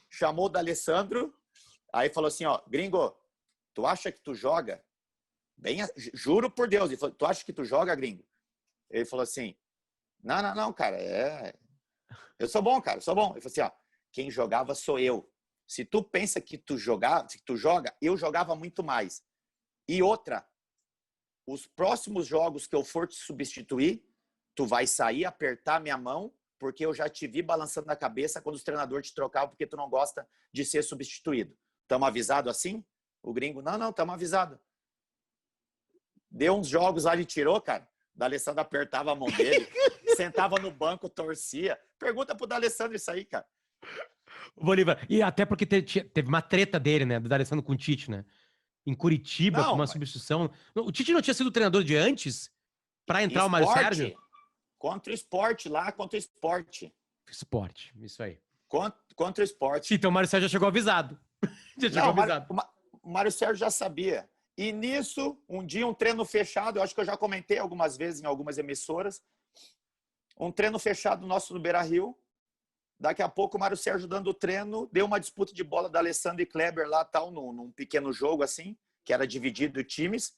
Chamou o D'Alessandro, aí falou assim, gringo, tu acha que tu joga? Juro por Deus, ele falou, tu acha que tu joga, gringo? Ele falou assim, não, cara, eu sou bom, cara, sou bom. Ele falou assim, quem jogava sou eu. Se tu pensa que tu joga, eu jogava muito mais. E outra, os próximos jogos que eu for te substituir, tu vai sair, apertar minha mão, porque eu já te vi balançando na cabeça quando os treinadores te trocavam, porque tu não gosta de ser substituído. Tamo avisado assim? O gringo, não, tamo avisado. Deu uns jogos lá, ele tirou, cara. O D'Alessandro apertava a mão dele, sentava no banco, torcia. Pergunta pro D'Alessandro isso aí, cara. Bolívar, e até porque teve uma treta dele, né, do D'Alessandro com o Tite, né? Em Curitiba, com uma substituição. O Tite não tinha sido o treinador de antes? Pra entrar o Mário Sérgio? Contra o Sport, lá contra o Sport. Sport, isso aí. Contra o Sport. Então o Mário Sérgio já chegou avisado. Já chegou avisado. O Mário Sérgio já sabia. E nisso, um dia, um treino fechado, eu acho que eu já comentei algumas vezes em algumas emissoras, um treino fechado nosso no Beira-Rio. Daqui a pouco o Mário Sérgio dando o treino, deu uma disputa de bola da Alessandro e Kleber lá, tal, num pequeno jogo assim, que era dividido em times.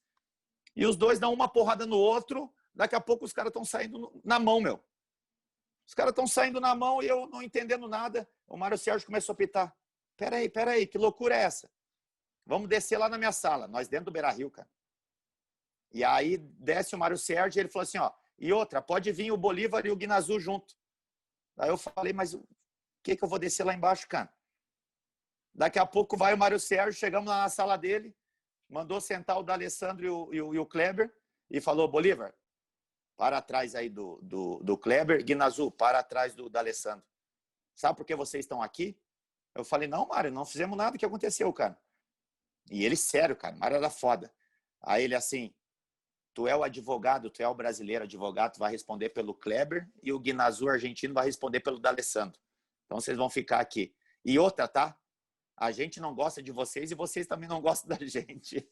E os dois dão uma porrada no outro, daqui a pouco os caras estão saindo na mão, meu. Os caras estão saindo na mão e eu não entendendo nada. O Mário Sérgio começou a pitar. Peraí, que loucura é essa? Vamos descer lá na minha sala, nós dentro do Beira-Rio, cara. E aí desce o Mário Sérgio e ele falou assim, ó, e outra, pode vir o Bolívar e o Guinazu junto. Aí eu falei, mas o que eu vou descer lá embaixo, cara? Daqui a pouco vai o Mário Sérgio, chegamos lá na sala dele, mandou sentar o D'Alessandro e o Kleber e falou, Bolívar, para atrás aí do Kleber, Guinazu, para atrás do D'Alessandro. Sabe por que vocês estão aqui? Eu falei, não, Mário, não fizemos nada. O que aconteceu, cara? E ele, sério, cara, Mário era foda. Aí ele assim, tu é o advogado, tu é o brasileiro advogado, tu vai responder pelo Kleber e o Guinazu argentino vai responder pelo D'Alessandro. Então vocês vão ficar aqui. E outra, tá? A gente não gosta de vocês e vocês também não gostam da gente.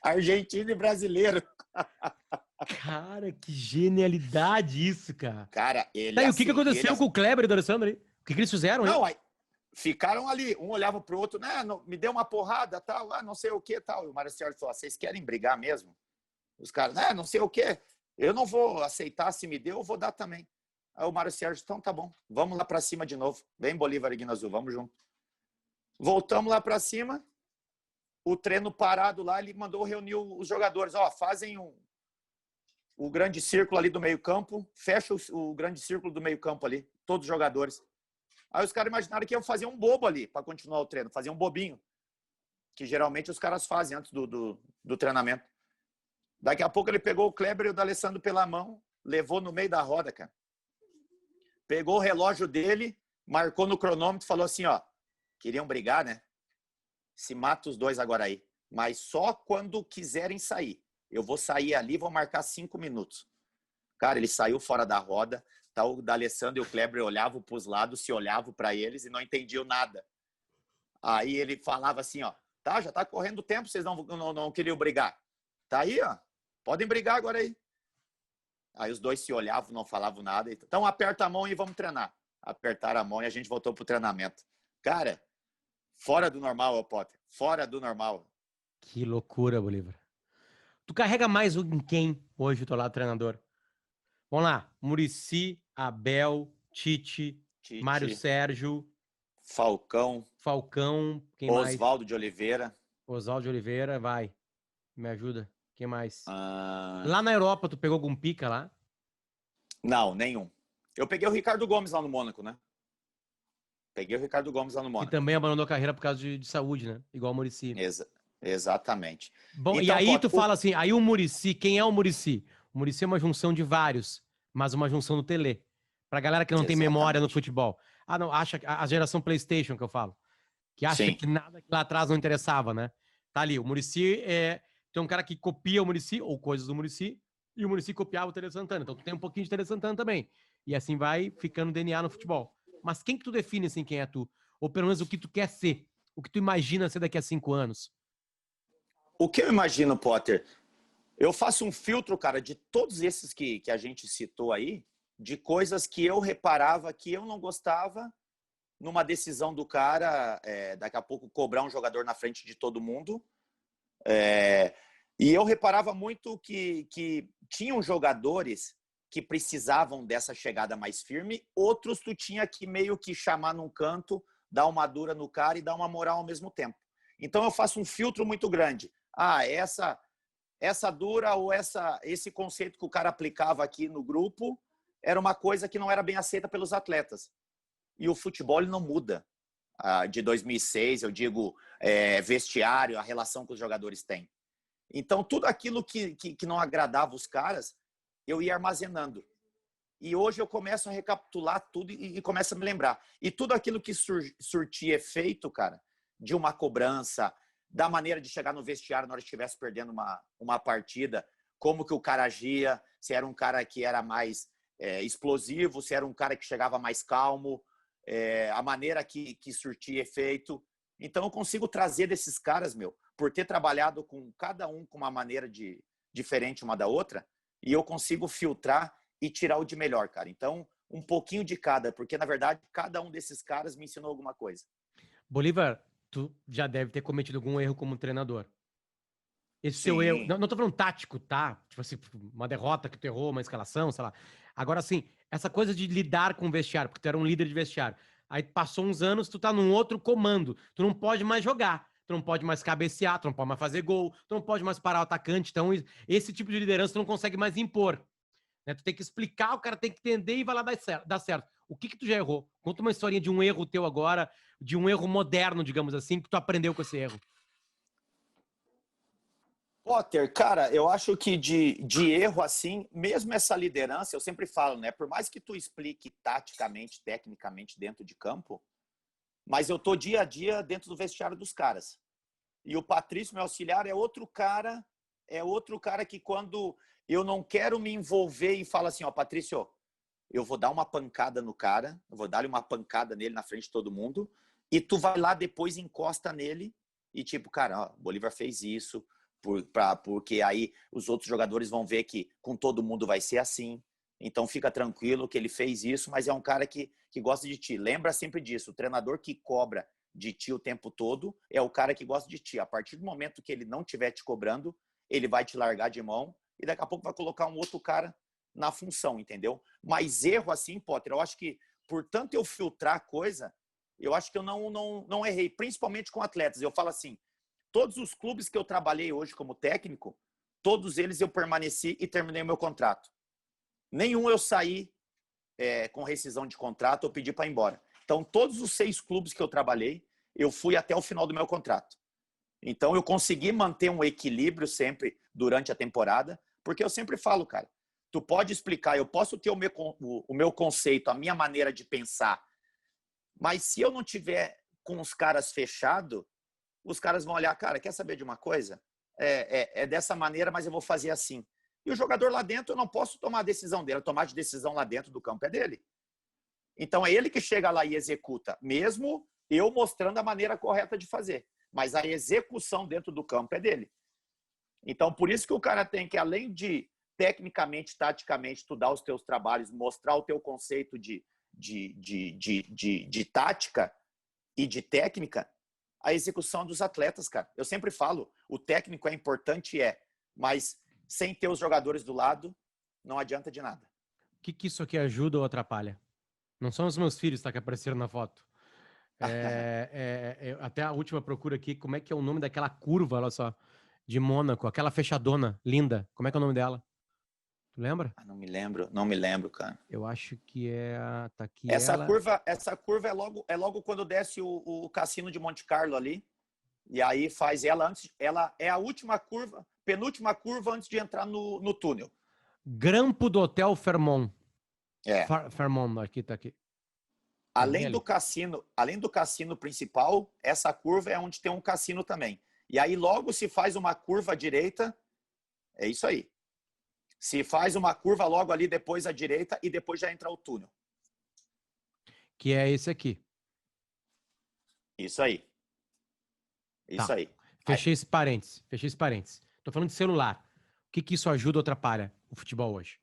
Argentino e brasileiro. Cara, que genialidade isso, cara. Cara, ele Tá, e o assim, que aconteceu com o Kleber e o D'Alessandro aí? O que eles fizeram aí? Não, aí ficaram ali, um olhava pro outro, né, me deu uma porrada, tal, não sei o que, tal. E o Mário Sérgio falou, vocês querem brigar mesmo? Os caras, não sei o que, eu não vou aceitar, se me deu, eu vou dar também. Aí o Mário Sérgio, então tá bom, vamos lá pra cima de novo. Vem Bolívar e Guinazu, vamos junto. Voltamos lá pra cima, o treino parado lá, ele mandou reunir os jogadores, ó, fazem o grande círculo ali do meio campo, fecha o grande círculo do meio campo ali, todos os jogadores. Aí os caras imaginaram que iam fazer um bobo ali para continuar o treino, fazer um bobinho, que geralmente os caras fazem antes do treinamento. Daqui a pouco ele pegou o Kleber e o D'Alessandro pela mão, levou no meio da roda, cara. Pegou o relógio dele, marcou no cronômetro e falou assim, ó, queriam brigar, né? Se mata os dois agora aí, mas só quando quiserem sair. Eu vou sair ali, vou marcar 5 minutos. Cara, ele saiu fora da roda, tá, o D'Alessandro e o Kleber olhavam para os lados, se olhavam para eles e não entendiam nada. Aí ele falava assim, ó, tá, já tá correndo o tempo, vocês não queriam brigar. Tá aí, ó, podem brigar agora aí. Aí os dois se olhavam, não falavam nada. Então aperta a mão e vamos treinar. Apertaram a mão e a gente voltou pro treinamento. Cara, fora do normal, Potter, fora do normal. Que loucura, Bolívar. Tu carrega mais em quem hoje, o teu lado treinador? Vamos lá. Muricy, Abel, Tite, Mário Sérgio, Falcão, quem mais? Oswaldo de Oliveira. Oswaldo de Oliveira, vai. Me ajuda. Quem mais? Lá na Europa, tu pegou algum pica lá? Não, nenhum. Eu peguei o Ricardo Gomes lá no Mônaco, né? Peguei o Ricardo Gomes lá no Mônaco. E também abandonou a carreira por causa de saúde, né? Igual o Muricy. Exatamente. Bom, então, e aí tu fala assim, aí o Muricy, quem é o Muricy? O Muricy é uma junção de vários, mas uma junção do Tele. Pra galera que não tem memória no futebol. Ah, não, acha a geração PlayStation que eu falo. Que acha que nada que lá atrás não interessava, né? Tá ali, o Muricy tem um cara que copia o Muricy, ou coisas do Muricy, e o Muricy copiava o Tele Santana. Então tu tem um pouquinho de Tele Santana também. E assim vai ficando DNA no futebol. Mas quem que tu define, assim, quem é tu? Ou pelo menos o que tu quer ser? O que tu imagina ser daqui a 5 anos? O que eu imagino, Potter? Eu faço um filtro, cara, de todos esses que a gente citou aí, de coisas que eu reparava que eu não gostava numa decisão do cara, daqui a pouco cobrar um jogador na frente de todo mundo. E eu reparava muito que tinham jogadores que precisavam dessa chegada mais firme, outros tu tinha que meio que chamar num canto, dar uma dura no cara e dar uma moral ao mesmo tempo. Então eu faço um filtro muito grande. Essa dura ou esse conceito que o cara aplicava aqui no grupo era uma coisa que não era bem aceita pelos atletas. E o futebol ele não muda. De 2006, eu digo, vestiário, a relação que os jogadores têm. Então, tudo aquilo que não agradava os caras, eu ia armazenando. E hoje eu começo a recapitular tudo e começo a me lembrar. E tudo aquilo que surtia efeito, cara, de uma cobrança, da maneira de chegar no vestiário na hora que estivesse perdendo uma partida, como que o cara agia, se era um cara que era mais explosivo, se era um cara que chegava mais calmo, a maneira que surtia efeito. Então, eu consigo trazer desses caras, por ter trabalhado com cada um com uma maneira diferente uma da outra, e eu consigo filtrar e tirar o de melhor, cara. Então, um pouquinho de cada, porque, na verdade, cada um desses caras me ensinou alguma coisa. Bolívar, tu já deve ter cometido algum erro como treinador. Esse seu erro, Sim. não tô falando tático, tá? Tipo assim, uma derrota que tu errou, uma escalação, sei lá. Agora, assim, essa coisa de lidar com o vestiário, porque tu era um líder de vestiário. Aí passou uns anos, tu tá num outro comando. Tu não pode mais jogar, tu não pode mais cabecear, tu não pode mais fazer gol, tu não pode mais parar o atacante. Então, esse tipo de liderança tu não consegue mais impor. Né? Tu tem que explicar, o cara tem que entender e vai lá dar certo. O que tu já errou? Conta uma historinha de um erro teu agora, de um erro moderno, digamos assim, que tu aprendeu com esse erro. Potter, cara, eu acho que de erro assim, mesmo essa liderança, eu sempre falo, né? Por mais que tu explique taticamente, tecnicamente dentro de campo, mas eu tô dia a dia dentro do vestiário dos caras. E o Patrício, meu auxiliar, é outro cara que quando eu não quero me envolver e fala assim, ó, Patrício, eu vou dar uma pancada no cara, eu vou dar-lhe uma pancada nele na frente de todo mundo, e tu vai lá depois encosta nele e tipo, cara, ó, o Bolívar fez isso, porque aí os outros jogadores vão ver que com todo mundo vai ser assim. Então fica tranquilo que ele fez isso, mas é um cara que gosta de ti. Lembra sempre disso, o treinador que cobra de ti o tempo todo é o cara que gosta de ti. A partir do momento que ele não estiver te cobrando, ele vai te largar de mão e daqui a pouco vai colocar um outro cara na função, entendeu? Mas erro assim, Potter, eu acho que por tanto eu filtrar a coisa, eu acho que eu não errei, principalmente com atletas. Eu falo assim, todos os clubes que eu trabalhei hoje como técnico, todos eles eu permaneci e terminei o meu contrato. Nenhum eu saí com rescisão de contrato ou pedi para ir embora. Então, todos os 6 clubes que eu trabalhei, eu fui até o final do meu contrato. Então, eu consegui manter um equilíbrio sempre durante a temporada, porque eu sempre falo, cara, tu pode explicar, eu posso ter o meu conceito, a minha maneira de pensar, mas se eu não tiver com os caras fechado, os caras vão olhar, cara, quer saber de uma coisa? É dessa maneira, mas eu vou fazer assim. E o jogador lá dentro, eu não posso tomar a decisão dele. A tomar de decisão lá dentro do campo é dele. Então, é ele que chega lá e executa, mesmo eu mostrando a maneira correta de fazer. Mas a execução dentro do campo é dele. Então, por isso que o cara tem que, além de tecnicamente, taticamente, estudar os teus trabalhos, mostrar o teu conceito de tática e de técnica, a execução dos atletas, cara. Eu sempre falo, o técnico é importante, mas sem ter os jogadores do lado, não adianta de nada. O que isso aqui ajuda ou atrapalha? Não são os meus filhos, tá, que apareceram na foto. Até a última procura aqui, como é que é o nome daquela curva, olha só, de Mônaco, aquela fechadona linda. Como é que é o nome dela? Tu lembra? Não me lembro, cara. Eu acho que tá aqui essa ela. curva é logo quando desce o cassino de Monte Carlo ali. E aí faz ela antes, ela é a última curva, penúltima curva antes de entrar no túnel. Grampo do Hotel Fairmont. É. Fairmont, aqui tá aqui. Além do cassino principal, essa curva é onde tem um cassino também. E aí logo se faz uma curva à direita, é isso aí. Se faz uma curva logo ali depois à direita e depois já entra o túnel. Que é esse aqui. Isso aí. Isso aí. Fechei esse parênteses. Tô falando de celular. O que isso ajuda ou atrapalha o futebol hoje?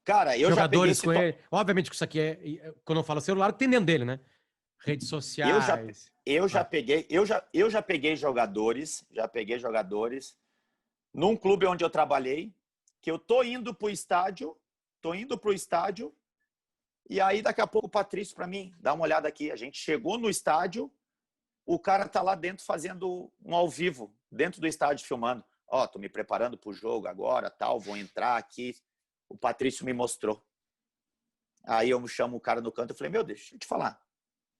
Cara, eu Jogadores já com peguei... ele. Obviamente que isso aqui quando eu falo celular, tem dentro dele, né? Redes sociais. Eu já peguei jogadores num clube onde eu trabalhei, que eu tô indo pro estádio, e aí daqui a pouco o Patrício para mim, dá uma olhada aqui, a gente chegou no estádio, o cara tá lá dentro fazendo um ao vivo, dentro do estádio filmando. Ó, tô me preparando pro jogo agora, tal, vou entrar aqui. O Patrício me mostrou. Aí eu chamo o cara no canto e falei, meu Deus, deixa eu te falar.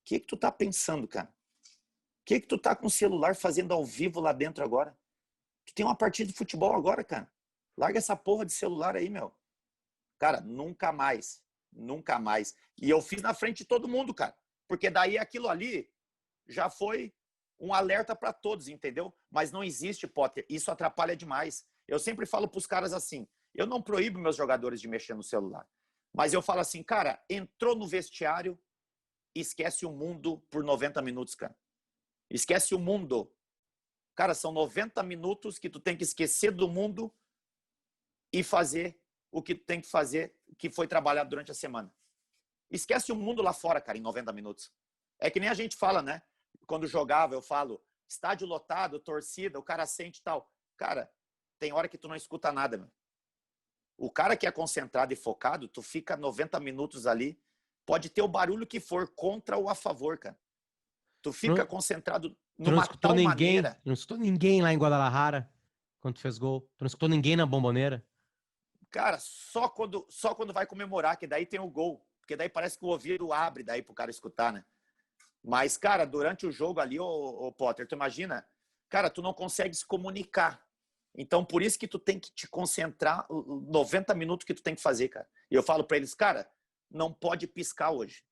O que tu tá pensando, cara? O que tu tá com o celular fazendo ao vivo lá dentro agora? Tu tem uma partida de futebol agora, cara. Larga essa porra de celular aí, meu. Cara, nunca mais. Nunca mais. E eu fiz na frente de todo mundo, cara. Porque daí aquilo ali já foi um alerta para todos, entendeu? Mas não existe, Potter. Isso atrapalha demais. Eu sempre falo pros caras assim, Eu não proíbo meus jogadores de mexer no celular. Mas eu falo assim, cara, entrou no vestiário, esquece o mundo por 90 minutos, cara. Esquece o mundo. Cara, são 90 minutos que tu tem que esquecer do mundo e fazer o que tu tem que fazer, que foi trabalhado durante a semana. Esquece o mundo lá fora, cara, em 90 minutos. É que nem a gente fala, né? Quando jogava, eu falo, estádio lotado, torcida, o cara sente e tal. Cara, tem hora que tu não escuta nada, meu. O cara que é concentrado e focado, tu fica 90 minutos ali, pode ter o barulho que for, contra ou a favor, cara. Tu fica concentrado numa tal maneira. Não escutou ninguém lá em Guadalajara quando tu fez gol? Tu não escutou ninguém na Bomboneira? Cara, só quando vai comemorar, que daí tem o gol. Porque daí parece que o ouvido abre daí pro cara escutar, né? Mas, cara, durante o jogo ali, ô Potter, tu imagina? Cara, tu não consegue se comunicar. Então, por isso que tu tem que te concentrar 90 minutos que tu tem que fazer, cara. E eu falo pra eles, cara, não pode piscar hoje.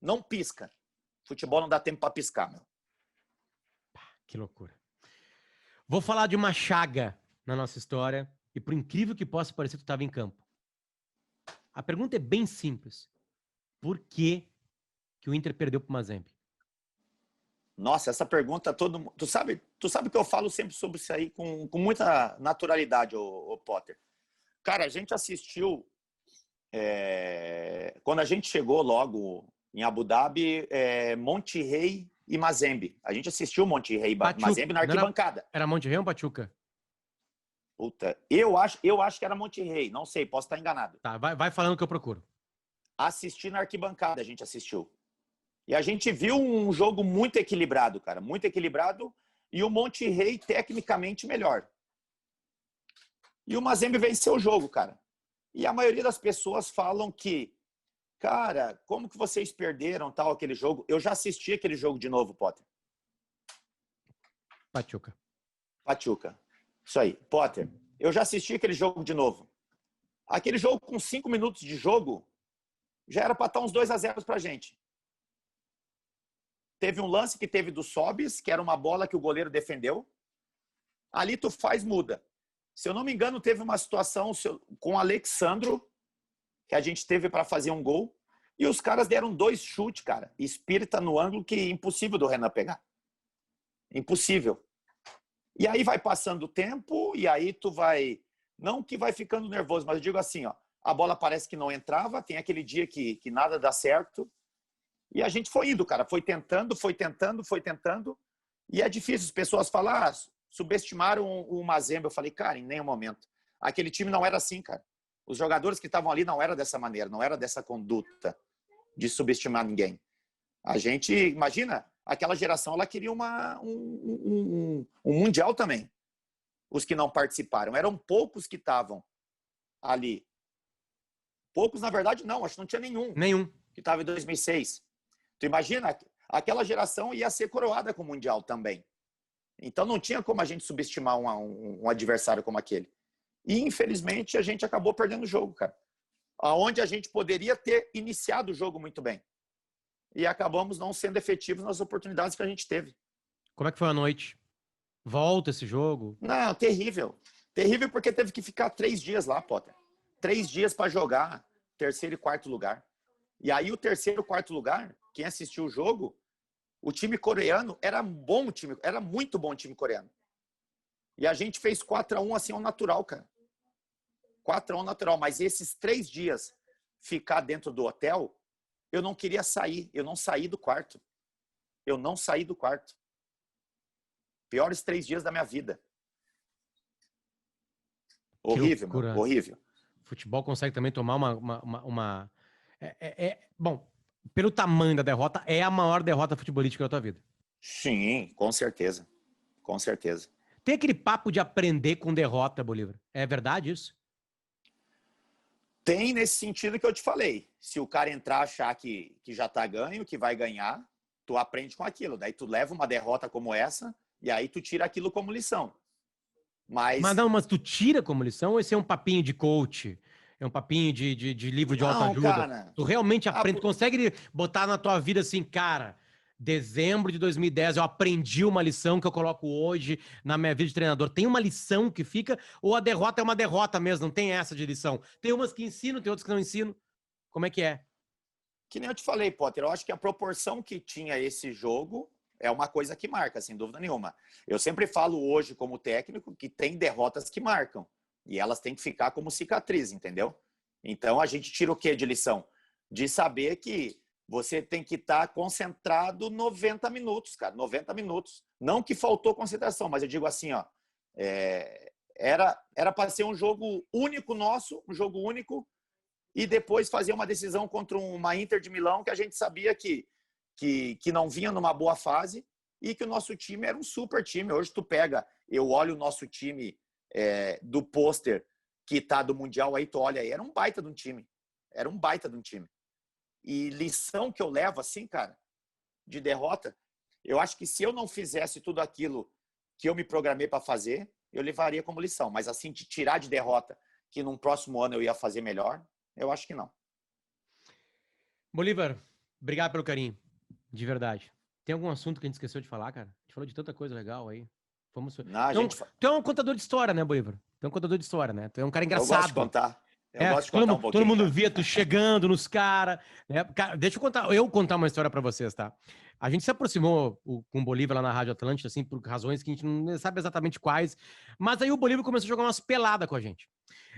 Não pisca. Futebol não dá tempo pra piscar, meu. Que loucura. Vou falar de uma chaga na nossa história e, por incrível que possa parecer, tu estava em campo. A pergunta é bem simples. Por que o Inter perdeu pro Mazembe? Nossa, essa pergunta todo mundo... Tu sabe que eu falo sempre sobre isso aí com muita naturalidade, ô Potter. Cara, a gente assistiu... Quando a gente chegou logo em Abu Dhabi, Monterrey e Mazembe. A gente assistiu Monterrey e Mazembe na arquibancada. Era Monterrey ou Pachuca? Puta, eu acho que era Monterrey. Não sei, posso estar enganado. Tá, vai falando que eu procuro. Assistir na arquibancada, a gente assistiu. E a gente viu um jogo muito equilibrado, cara. Muito equilibrado. E o Monterrey tecnicamente melhor. E o Mazembe venceu o jogo, cara. E a maioria das pessoas falam que, cara, como que vocês perderam tal aquele jogo? Eu já assisti aquele jogo de novo, Potter. Pachuca. Isso aí, Potter. Eu já assisti aquele jogo de novo. Aquele jogo com 5 minutos de jogo já era para estar uns 2-0 pra gente. Teve um lance que teve do Sobis, que era uma bola que o goleiro defendeu. Ali tu faz, muda. Se eu não me engano, teve uma situação com o Alexandro, que a gente teve para fazer um gol, e os caras deram 2 chutes, cara. Espírita no ângulo que é impossível do Renan pegar. Impossível. E aí vai passando o tempo, e aí tu vai... Não que vai ficando nervoso, mas eu digo assim, ó, a bola parece que não entrava, tem aquele dia que nada dá certo, e a gente foi indo, cara. Foi tentando, e é difícil. As pessoas falam, subestimaram o Mazembe. Eu falei, cara, em nenhum momento. Aquele time não era assim, cara. Os jogadores que estavam ali não eram dessa maneira, não era dessa conduta de subestimar ninguém. A gente, imagina, aquela geração, ela queria um Mundial também. Os que não participaram. Eram poucos que estavam ali. Poucos, na verdade, não. Acho que não tinha nenhum. Que estava em 2006. Tu imagina, aquela geração ia ser coroada com o Mundial também. Então não tinha como a gente subestimar um adversário como aquele. E, infelizmente, a gente acabou perdendo o jogo, cara. Aonde a gente poderia ter iniciado o jogo muito bem. E acabamos não sendo efetivos nas oportunidades que a gente teve. Como é que foi a noite? Volta esse jogo? Não, terrível. Terrível porque teve que ficar 3 dias lá, Potter. 3 dias para jogar 3º e 4º lugar. E aí o 3º e 4º lugar, quem assistiu o jogo, o time coreano era bom time, era muito bom o time coreano. E a gente fez 4-1 assim ao natural, cara. 4-1 natural, mas esses 3 dias ficar dentro do hotel, eu não queria sair, eu não saí do quarto. Piores 3 dias da minha vida. Horrível, horrível. Futebol consegue também tomar uma... Bom, pelo tamanho da derrota, é a maior derrota futebolística da tua vida. Sim, com certeza. Com certeza. Tem aquele papo de aprender com derrota, Bolívar. É verdade isso? Tem nesse sentido que eu te falei. Se o cara entrar achar que já tá ganho, que vai ganhar, tu aprende com aquilo. Daí tu leva uma derrota como essa e aí tu tira aquilo como lição. Mas tu tira como lição ou esse é um papinho de coach? É um papinho de livro de autoajuda? Cara, tu realmente aprende, consegue botar na tua vida assim, cara, dezembro de 2010, eu aprendi uma lição que eu coloco hoje na minha vida de treinador. Tem uma lição que fica, ou a derrota é uma derrota mesmo, não tem essa de lição. Tem umas que ensinam, tem outras que não ensinam. Como é que é? Que nem eu te falei, Potter, eu acho que a proporção que tinha esse jogo é uma coisa que marca, sem dúvida nenhuma. Eu sempre falo hoje, como técnico, que tem derrotas que marcam. E elas têm que ficar como cicatriz, entendeu? Então, a gente tira o quê de lição? De saber que você tem que estar concentrado 90 minutos, cara. 90 minutos. Não que faltou concentração, mas eu digo assim, ó. Era para ser um jogo único nosso, um jogo único, e depois fazer uma decisão contra uma Inter de Milão que a gente sabia que não vinha numa boa fase e que o nosso time era um super time. Hoje tu pega, eu olho o nosso time do pôster que tá do Mundial aí, tu olha aí, era um baita de um time. Era um baita de um time. E lição que eu levo, assim, cara, de derrota, eu acho que se eu não fizesse tudo aquilo que eu me programei para fazer, eu levaria como lição. Mas assim, de tirar de derrota que num próximo ano eu ia fazer melhor, eu acho que não. Bolívar, obrigado pelo carinho. De verdade. Tem algum assunto que a gente esqueceu de falar, cara? A gente falou de tanta coisa legal aí. Vamos... Não, Tu é um contador de história, né, Bolívar? Tu é um contador de história, né? Tu é um cara engraçado. Eu gosto de contar. Eu gosto de contar um pouquinho. Todo mundo via tu chegando nos caras. Né? Cara, deixa eu contar uma história pra vocês, tá? A gente se aproximou com o Bolívar lá na Rádio Atlântida, assim, por razões que a gente não sabe exatamente quais. Mas aí o Bolívar começou a jogar umas peladas com a gente.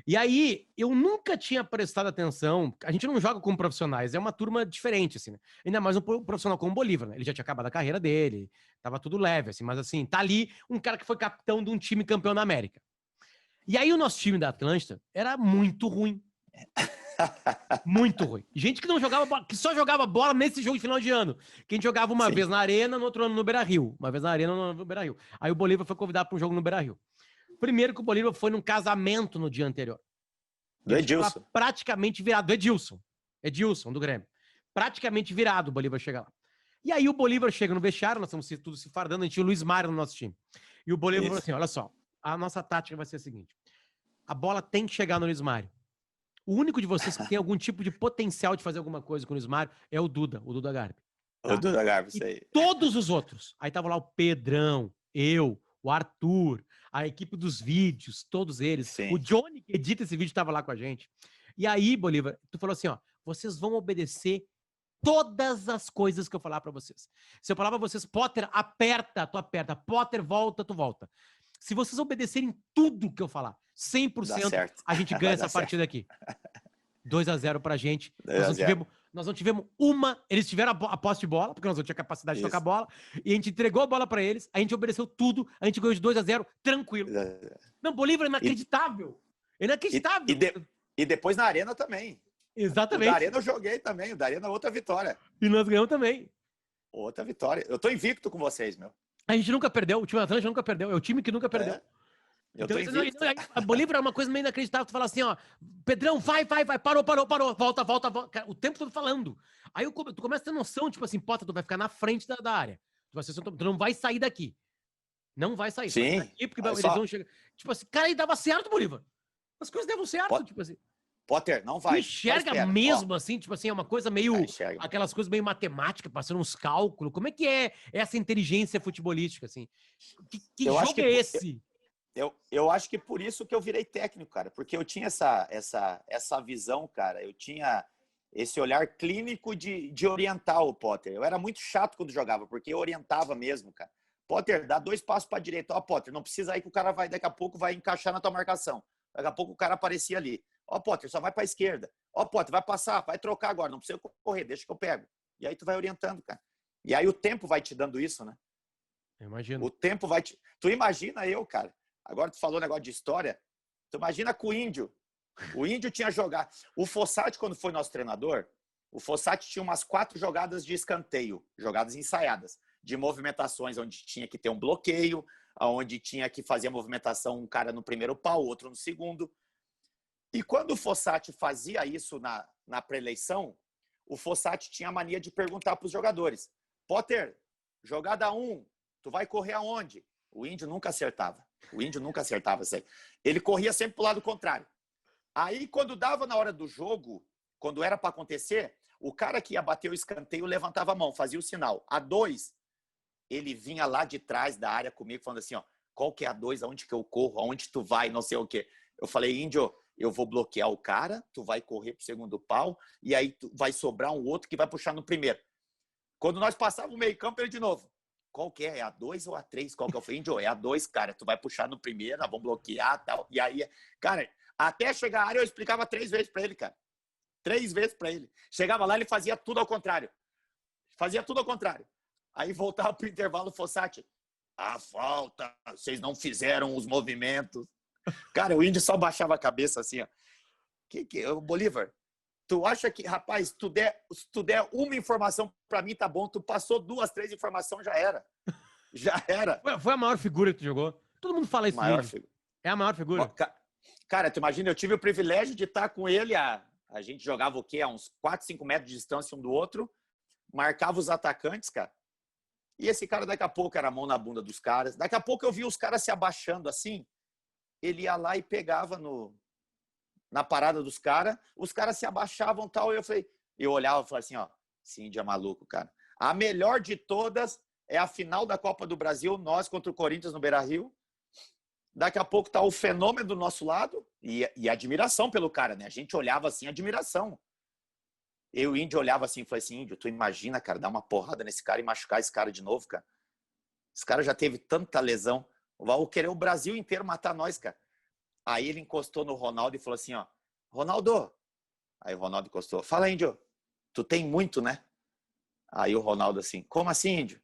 E aí, eu nunca tinha prestado atenção. A gente não joga com profissionais, é uma turma diferente, assim, né? Ainda mais um profissional como o Bolívar, né? Ele já tinha acabado a carreira dele, tava tudo leve, assim, mas assim, tá ali um cara que foi capitão de um time campeão da América. E aí, o nosso time da Atlântida era muito ruim. Muito ruim. Gente que não jogava bola, que só jogava bola nesse jogo de final de ano. Que a gente jogava uma vez na Arena, no outro ano no Beira-Rio. Uma vez na Arena, no Beira-Rio. Aí o Bolívar foi convidado para um jogo no Beira-Rio. Primeiro que o Bolívar foi num casamento no dia anterior. Do Edilson. Praticamente virado. Do Edilson. Edilson, do Grêmio. Praticamente virado o Bolívar chega lá. E aí o Bolívar chega no vestiário, nós estamos tudo se fardando, a gente tinha o Luiz Mário no nosso time. E o Bolívar falou assim, olha só, a nossa tática vai ser a seguinte, a bola tem que chegar no Luiz Mário. O único de vocês que tem algum tipo de potencial de fazer alguma coisa com o Luiz Mário é o Duda Garbi. Tá? O Duda Garbi, isso aí. E todos os outros. Aí tava lá o Pedrão, eu, o Arthur, a equipe dos vídeos, todos eles. Sim. O Johnny, que edita esse vídeo, tava lá com a gente. E aí, Bolívar, tu falou assim, ó, vocês vão obedecer todas as coisas que eu falar pra vocês. Se eu falar pra vocês, Potter, aperta, tu aperta. Potter, volta, tu volta. Se vocês obedecerem tudo que eu falar, 100%, a gente ganha essa partida aqui. 2-0 pra gente. Nós não tivemos uma... Eles tiveram a posse de bola, porque nós não tínhamos capacidade de tocar bola. E a gente entregou a bola pra eles, a gente obedeceu tudo, a gente ganhou de 2-0, tranquilo. Não, Bolívar é inacreditável. Inacreditável. E depois na Arena também. Exatamente. O da Arena eu joguei também. O da Arena, outra vitória. E nós ganhamos também. Outra vitória. Eu tô invicto com vocês, meu. A gente nunca perdeu. O time Atlântico nunca perdeu. É o time que nunca perdeu. Eu tô invicto. A Bolívar é uma coisa meio inacreditável. Tu fala assim, ó, Pedrão, vai, parou, volta. Cara, o tempo todo falando. Aí tu começa a ter noção, tipo assim, Potter, tu vai ficar na frente da área. Tu não vai sair daqui. Não vai sair. Sim. Daqui porque eles vão chegar. Tipo assim, cara, aí dava certo, Bolívar. As coisas davam certo, tipo assim. Potter, não vai. Tu enxerga mesmo, assim, tipo assim, é uma coisa meio... Aquelas coisas meio matemáticas, passando uns cálculos. Como é que é essa inteligência futebolística, assim? Que jogo é esse? Eu acho que por isso que eu virei técnico, cara. Porque eu tinha essa visão, cara. Eu tinha esse olhar clínico de orientar o Potter. Eu era muito chato quando jogava, porque eu orientava mesmo, cara. Potter, dá 2 passos para a direita. Ó, Potter, não precisa aí que o cara daqui a pouco vai encaixar na tua marcação. Daqui a pouco o cara aparecia ali. Ó, Potter, só vai para a esquerda. Ó, Potter, vai passar, vai trocar agora. Não precisa correr, deixa que eu pego. E aí tu vai orientando, cara. E aí o tempo vai te dando isso, né? Eu imagino. O tempo vai te... Tu imagina eu, cara. Agora tu falou um negócio de história. Tu imagina com o Índio. O Índio tinha jogado... O Fossati, quando foi nosso treinador, o Fossati tinha umas 4 jogadas de escanteio. Jogadas ensaiadas. De movimentações onde tinha que ter um bloqueio, onde tinha que fazer a movimentação um cara no primeiro pau, outro no segundo. E quando o Fossati fazia isso na pré-eleição, o Fossati tinha a mania de perguntar para os jogadores: Potter, jogada 1, tu vai correr aonde? O Índio nunca acertava. Isso aí. Ele corria sempre para o lado contrário. Aí, quando dava na hora do jogo, quando era para acontecer, O cara que ia bater o escanteio levantava a mão, fazia o sinal. A 2, ele vinha lá de trás da área comigo, falando assim, ó, qual que é a 2, aonde que eu corro, aonde tu vai, não sei o quê. Eu falei, Índio, eu vou bloquear o cara, tu vai correr pro segundo pau, e aí vai sobrar um outro que vai puxar no primeiro. Quando nós passávamos o meio campo, ele de novo. Qual que é? É a 2 ou a 3? Qual que é? Eu falei, Índio, é a 2, cara. Tu vai puxar no primeiro, nós vamos bloquear e tal. E aí, cara, até chegar a área eu explicava 3 vezes pra ele, cara. 3 vezes pra ele. Chegava lá, ele fazia tudo ao contrário. Fazia tudo ao contrário. Aí voltava pro intervalo, Fossati. A falta, vocês não fizeram os movimentos. Cara, o Índio só baixava a cabeça assim, ó. Bolívar, tu acha que, rapaz, se tu der uma informação pra mim, tá bom. Tu passou 2, 3 informações, já era. Já era. Foi a maior figura que tu jogou. Todo mundo fala isso. É a maior figura. Cara, tu imagina, eu tive o privilégio de estar com ele. A gente jogava o quê? A uns 4, 5 metros de distância um do outro. Marcava os atacantes, cara. E esse cara, daqui a pouco, era a mão na bunda dos caras. Daqui a pouco eu vi os caras se abaixando assim. Ele ia lá e pegava na parada dos caras. Os caras se abaixavam e tal. E eu olhava e falava assim, ó, esse Índio é maluco, cara. A melhor de todas é a final da Copa do Brasil, nós contra o Corinthians no Beira-Rio. Daqui a pouco tá o fenômeno do nosso lado e admiração pelo cara, né? A gente olhava assim, admiração. Eu e o Índio olhava assim e falei assim, Índio, tu imagina, cara, dar uma porrada nesse cara e machucar esse cara de novo, cara? Esse cara já teve tanta lesão. Vai querer o Brasil inteiro matar nós, cara. Aí ele encostou no Ronaldo e falou assim, ó, Ronaldo. Aí o Ronaldo encostou. Fala, Índio, tu tem muito, né? Aí o Ronaldo assim, como assim, Índio?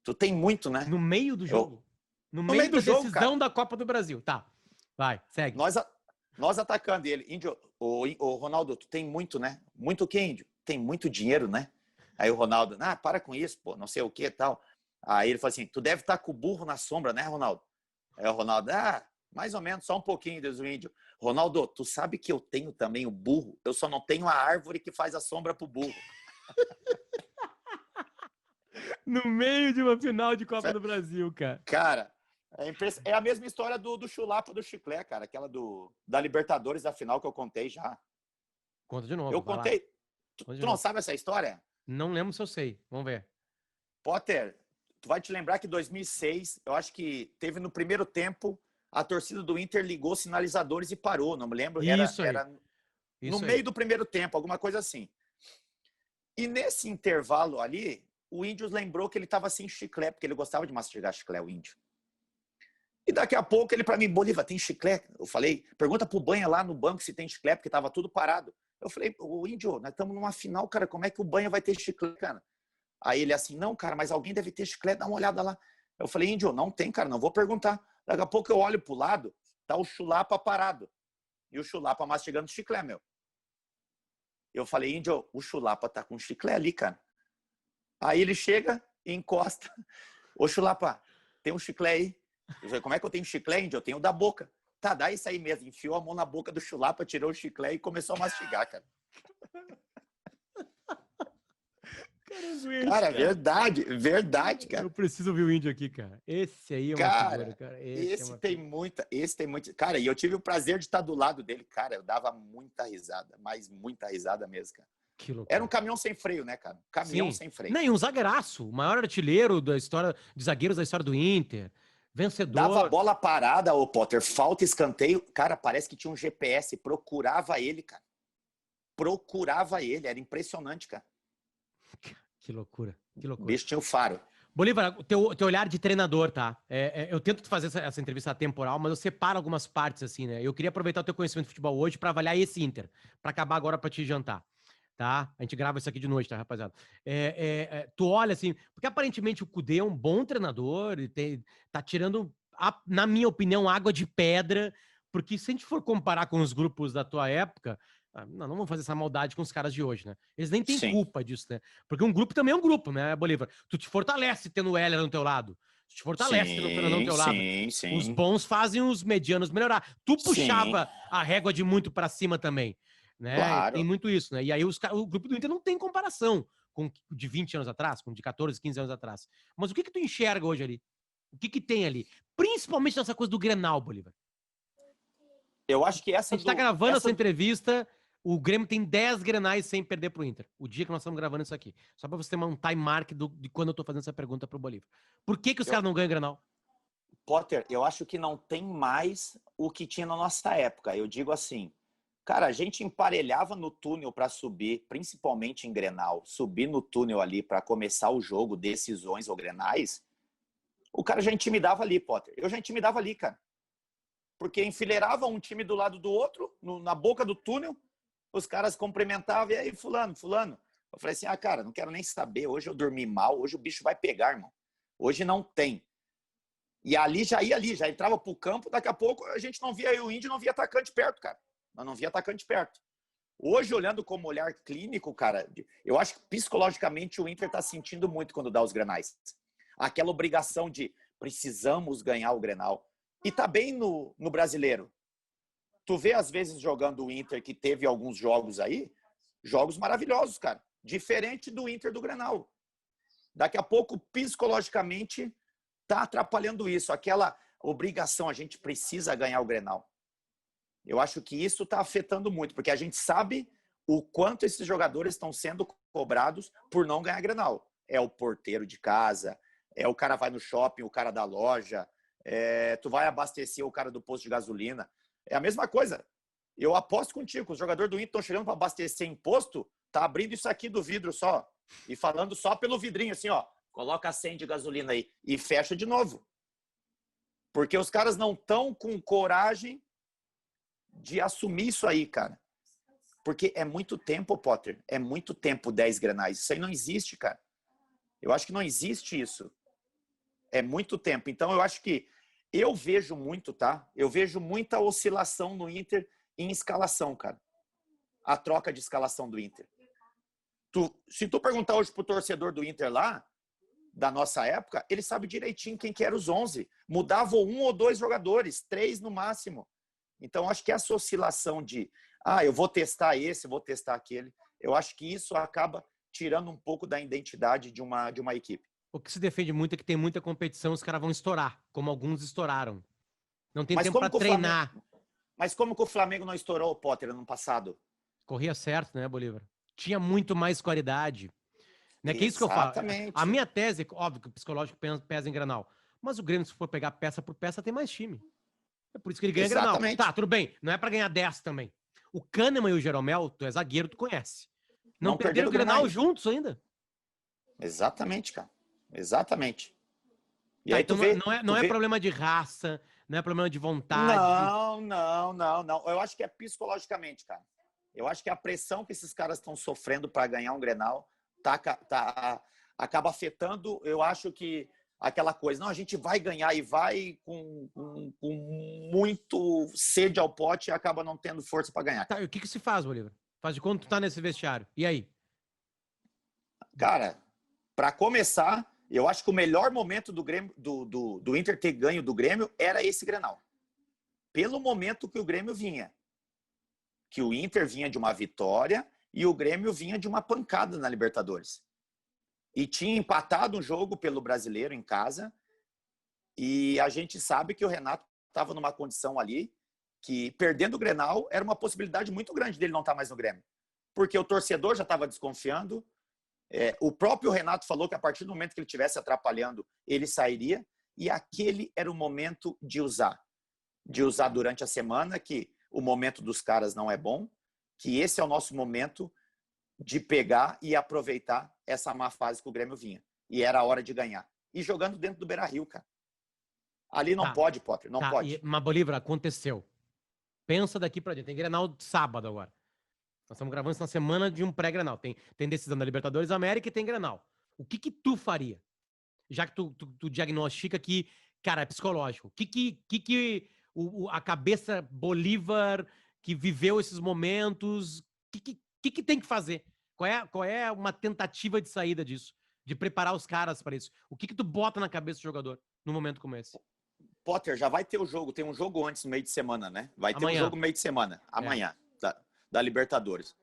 Tu tem muito, né? No meio do jogo. No meio da decisão da Copa do Brasil. Tá, vai, segue. Nós atacando ele. Índio, o Ronaldo, tu tem muito, né? Muito o quê, Índio? Tem muito dinheiro, né? Aí o Ronaldo, para com isso, pô, não sei o que e tal. Aí ele falou assim, tu deve estar com o burro na sombra, né, Ronaldo? Aí o Ronaldo, mais ou menos, só um pouquinho, diz o Índio. Ronaldo, tu sabe que eu tenho também o burro? Eu só não tenho a árvore que faz a sombra pro burro. No meio de uma final de Copa do Brasil, cara. Cara, é a mesma história do Chulapa do Chiclé, cara. Aquela da Libertadores, da final que eu contei já. Conta de novo. Eu contei. Tu não sabe essa história? Não lembro se eu sei. Vamos ver. Potter, tu vai te lembrar que em 2006, eu acho que teve no primeiro tempo, a torcida do Inter ligou sinalizadores e parou. Não me lembro. Era no meio do primeiro tempo, alguma coisa assim. E nesse intervalo ali, o Índio lembrou que ele estava sem chiclé, porque ele gostava de mastigar chiclé, o Índio. E daqui a pouco ele para mim, Bolívar, tem chiclé? Eu falei, pergunta pro Banha lá no banco se tem chiclé, porque tava tudo parado. Eu falei, o Índio, nós estamos numa final, cara, como é que o Banha vai ter chiclé, cara? Aí ele assim, não, cara, mas alguém deve ter chiclé, dá uma olhada lá. Eu falei, Índio, não tem, cara, não vou perguntar. Daqui a pouco eu olho pro lado, tá o Chulapa parado. E o Chulapa mastigando chiclé, meu. Eu falei, Índio, o Chulapa tá com chiclé ali, cara. Aí ele chega e encosta. Ô, Chulapa, tem um chiclé aí? Eu falei, como é que eu tenho chiclé, Índio? Eu tenho da boca. Tá, dá isso aí mesmo. Enfiou a mão na boca do Chulapa, tirou o chiclé e começou a mastigar, cara. Cara, verdade, cara. Eu preciso ouvir o Índio aqui, cara. Esse aí é uma figura, cara. Esse tem muita. Cara, e eu tive o prazer de estar do lado dele, cara. Eu dava muita risada, mas muita risada mesmo, cara. Que loucura. Era um caminhão sem freio, né, cara? Caminhão sem freio. Nem um zagueiraço, o maior artilheiro da história de zagueiros da história do Inter. Vencedor. Dava bola parada, ô Potter, falta, escanteio. Cara, parece que tinha um GPS, procurava ele, cara. Procurava ele, era impressionante, cara. Que loucura, que loucura. O bicho tinha o faro. Bolívar, teu olhar de treinador, tá? Eu tento fazer essa entrevista temporal, mas eu separo algumas partes, assim, né? Eu queria aproveitar o teu conhecimento de futebol hoje pra avaliar esse Inter, pra acabar agora pra te jantar, tá? A gente grava isso aqui de noite, tá, rapaziada? Tu olha, assim, porque aparentemente o Kudê é um bom treinador e tá tirando, na minha opinião, água de pedra, porque se a gente for comparar com os grupos da tua época... Não vamos fazer essa maldade com os caras de hoje, né? Eles nem têm culpa disso, né? Porque um grupo também é um grupo, né, Bolívar? Tu te fortalece tendo o Heller no teu lado. Tu te fortalece tendo o Fernandão no teu lado. Sim. Os bons fazem os medianos melhorar. Tu puxava a régua de muito pra cima também, né? Claro. Tem muito isso, né? E aí o grupo do Inter não tem comparação com de 20 anos atrás, com de 14, 15 anos atrás. Mas o que tu enxerga hoje ali? O que tem ali? Principalmente nessa coisa do Grenal, Bolívar. Eu acho que a gente tá gravando essa entrevista O Grêmio tem 10 Grenais sem perder pro Inter. O dia que nós estamos gravando isso aqui. Só pra você ter um time mark de quando eu tô fazendo essa pergunta pro Bolívar. Por que os caras não ganham Grenal? Potter, eu acho que não tem mais o que tinha na nossa época. Eu digo assim, cara, a gente emparelhava no túnel para subir, principalmente em Grenal, subir no túnel ali para começar o jogo, decisões ou Grenais, o cara já intimidava ali, Potter. Eu já intimidava ali, cara. Porque enfileirava um time do lado do outro, na boca do túnel, os caras cumprimentavam, e aí, fulano, fulano. Eu falei assim, cara, não quero nem saber, hoje eu dormi mal, hoje o bicho vai pegar, irmão. Hoje não tem. E ali já ia ali, já entrava pro campo, daqui a pouco a gente não via o Índio, não via atacante perto, cara. Nós não via atacante perto. Hoje, olhando como olhar clínico, cara, eu acho que psicologicamente o Inter tá sentindo muito quando dá os Grenais. Aquela obrigação de precisamos ganhar o Grenal. E tá bem no Brasileiro. Tu vê, às vezes, jogando o Inter, que teve alguns jogos aí, jogos maravilhosos, cara. Diferente do Inter do Grenal. Daqui a pouco, psicologicamente, tá atrapalhando isso. Aquela obrigação, a gente precisa ganhar o Grenal. Eu acho que isso tá afetando muito, porque a gente sabe o quanto esses jogadores estão sendo cobrados por não ganhar Grenal. É o porteiro de casa, é o cara vai no shopping, o cara da loja, tu vai abastecer o cara do posto de gasolina. É a mesma coisa. Eu aposto contigo, os jogadores do Inter estão chegando para abastecer em posto, tá abrindo isso aqui do vidro só e falando só pelo vidrinho, assim, ó, coloca 100 de gasolina aí e fecha de novo. Porque os caras não estão com coragem de assumir isso aí, cara. Porque é muito tempo, Potter. É muito tempo 10 Grenais. Isso aí não existe, cara. Eu acho que não existe isso. É muito tempo. Então, eu acho que eu vejo muito, tá? Eu vejo muita oscilação no Inter em escalação, cara. A troca de escalação do Inter. Se tu perguntar hoje pro torcedor do Inter lá, da nossa época, ele sabe direitinho quem que eram os 11. Mudava um ou dois jogadores, 3 no máximo. Então, acho que essa oscilação de eu vou testar esse, vou testar aquele, eu acho que isso acaba tirando um pouco da identidade de uma equipe. O que se defende muito é que tem muita competição, os caras vão estourar, como alguns estouraram. Não tem tempo para treinar. Mas como que o Flamengo não estourou o Potter ano passado? Corria certo, né, Bolívar? Tinha muito mais qualidade. Não é que é isso que eu falo. A minha tese, óbvio que o psicológico pesa em Grenal, mas o Grêmio, se for pegar peça por peça, tem mais time. É por isso que ele ganha Grenal. Tá, tudo bem. Não é pra ganhar 10 também. O Kahneman e o Jeromel, tu é zagueiro, tu conhece. Não perderam o Grenal juntos ainda. Exatamente, cara. Exatamente. E aí então não é problema de raça, não é problema de vontade. Não. Eu acho que é psicologicamente, cara. Eu acho que a pressão que esses caras estão sofrendo para ganhar um Grenal acaba afetando, eu acho que aquela coisa, não, a gente vai ganhar e vai com muito sede ao pote e acaba não tendo força para ganhar. Tá, e o que se faz, Bolívar? Faz de conta que tu tá nesse vestiário. E aí? Cara, para começar, eu acho que o melhor momento do Grêmio, do Inter ter ganho do Grêmio era esse Grenal. Pelo momento que o Grêmio vinha. Que o Inter vinha de uma vitória e o Grêmio vinha de uma pancada na Libertadores. E tinha empatado um jogo pelo Brasileiro em casa. E a gente sabe que o Renato estava numa condição ali que, perdendo o Grenal, era uma possibilidade muito grande dele não estar mais no Grêmio. Porque o torcedor já estava desconfiando. O próprio Renato falou que a partir do momento que ele estivesse atrapalhando, ele sairia. E aquele era o momento de usar. De usar durante a semana, que o momento dos caras não é bom. Que esse é o nosso momento de pegar e aproveitar essa má fase que o Grêmio vinha. E era a hora de ganhar. E jogando dentro do Beira-Rio, cara. Ali não pode, Potter, não pode. Mas, Bolívar, aconteceu. Pensa daqui pra dentro. Tem Grenal de sábado agora. Nós estamos gravando isso na semana de um pré-Grenal. Tem decisão da Libertadores América e tem Grenal. O que tu faria? Já que tu diagnostica que, cara, é psicológico. A cabeça Bolívar que viveu esses momentos, o que tem que fazer? Qual é uma tentativa de saída disso? De preparar os caras para isso? O que tu bota na cabeça do jogador num momento como esse? Potter, já vai ter o jogo. Tem um jogo antes, no meio de semana, né? Vai ter um jogo no meio de semana. Amanhã, da Libertadores.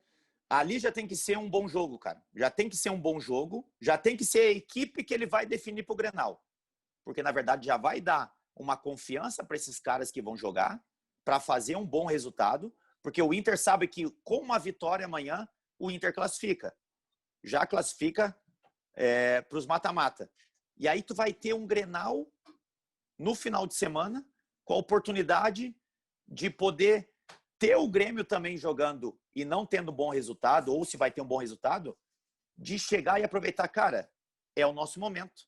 Ali já tem que ser um bom jogo, cara. Já tem que ser um bom jogo. Já tem que ser a equipe que ele vai definir pro Grenal. Porque, na verdade, já vai dar uma confiança para esses caras que vão jogar, para fazer um bom resultado, Porque o Inter sabe que com uma vitória amanhã, o Inter classifica. Já classifica para os mata-mata. E aí tu vai ter um Grenal no final de semana com a oportunidade de poder ter o Grêmio também jogando e não tendo bom resultado, ou se vai ter um bom resultado, de chegar e aproveitar. Cara, é o nosso momento.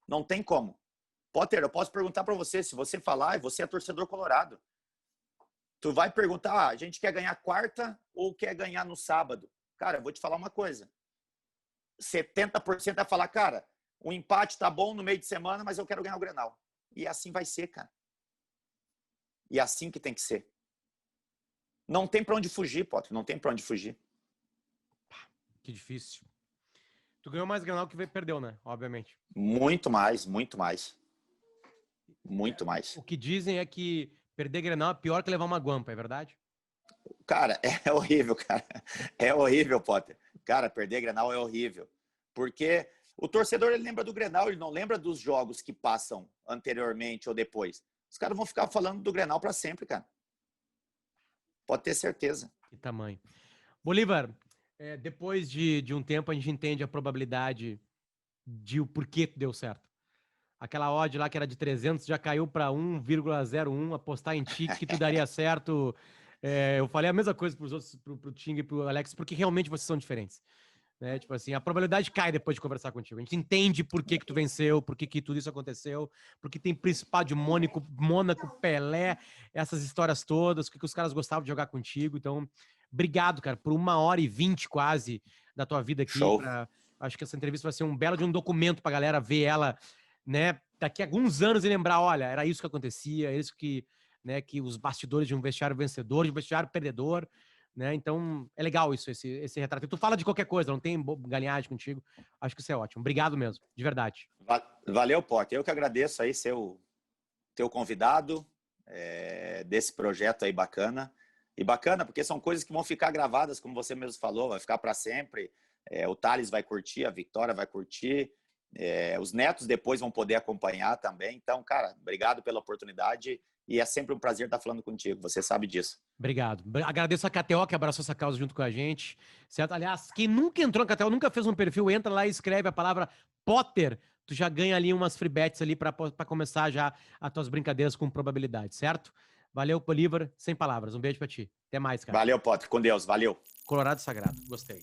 Não tem como. Potter, eu posso perguntar para você, se você falar, você é torcedor colorado. Tu vai perguntar, a gente quer ganhar quarta ou quer ganhar no sábado? Cara, eu vou te falar uma coisa. 70% vai falar, cara, o empate tá bom no meio de semana, mas eu quero ganhar o Grenal. E assim vai ser, cara. E é assim que tem que ser. Não tem para onde fugir, Potter. Não tem para onde fugir. Que difícil. Tu ganhou mais Grenal que perdeu, né? Obviamente. Muito mais, muito mais. Muito mais. O que dizem é que perder Grenal é pior que levar uma guampa, é verdade? Cara, é horrível, cara. É horrível, Potter. Cara, perder Grenal é horrível. Porque o torcedor, ele lembra do Grenal, ele não lembra dos jogos que passam anteriormente ou depois. Os caras vão ficar falando do Grenal para sempre, cara. Pode ter certeza. Que tamanho. Bolívar, depois de um tempo a gente entende a probabilidade de o porquê que deu certo. Aquela odd lá que era de 300 já caiu para 1,01. Apostar em ti que tu daria certo. Eu falei a mesma coisa para os outros, pro Ting e pro Alex, porque realmente vocês são diferentes. Né? Tipo assim, a probabilidade cai depois de conversar contigo. A gente entende por que tu venceu, por que tudo isso aconteceu, porque tem Principado de Mônaco, Pelé, essas histórias todas, porque os caras gostavam de jogar contigo. Então, obrigado, cara, por 1h20 quase da tua vida aqui. Acho que essa entrevista vai ser um belo de um documento pra galera ver ela, né, daqui a alguns anos e lembrar, olha, era isso que acontecia, é isso que, né, que os bastidores de um vestiário vencedor, de um vestiário perdedor. Né? Então, é legal isso, esse retrato. E tu fala de qualquer coisa, não tem galinhagem contigo. Acho que isso é ótimo. Obrigado mesmo, de verdade. Valeu, Potter. Eu que agradeço aí ser o teu convidado desse projeto aí bacana. E bacana, porque são coisas que vão ficar gravadas, como você mesmo falou, vai ficar para sempre. O Thales vai curtir, a Victória vai curtir. Os netos depois vão poder acompanhar também. Então, cara, obrigado pela oportunidade. E é sempre um prazer estar falando contigo, você sabe disso. Obrigado. Agradeço a KTO que abraçou essa causa junto com a gente. Certo? Aliás, quem nunca entrou na KTO, nunca fez um perfil, entra lá e escreve a palavra Potter. Tu já ganha ali umas free bets ali para começar já as tuas brincadeiras com probabilidade, certo? Valeu, Bolívar. Sem palavras. Um beijo para ti. Até mais, cara. Valeu, Potter. Com Deus. Valeu. Colorado Sagrado. Gostei.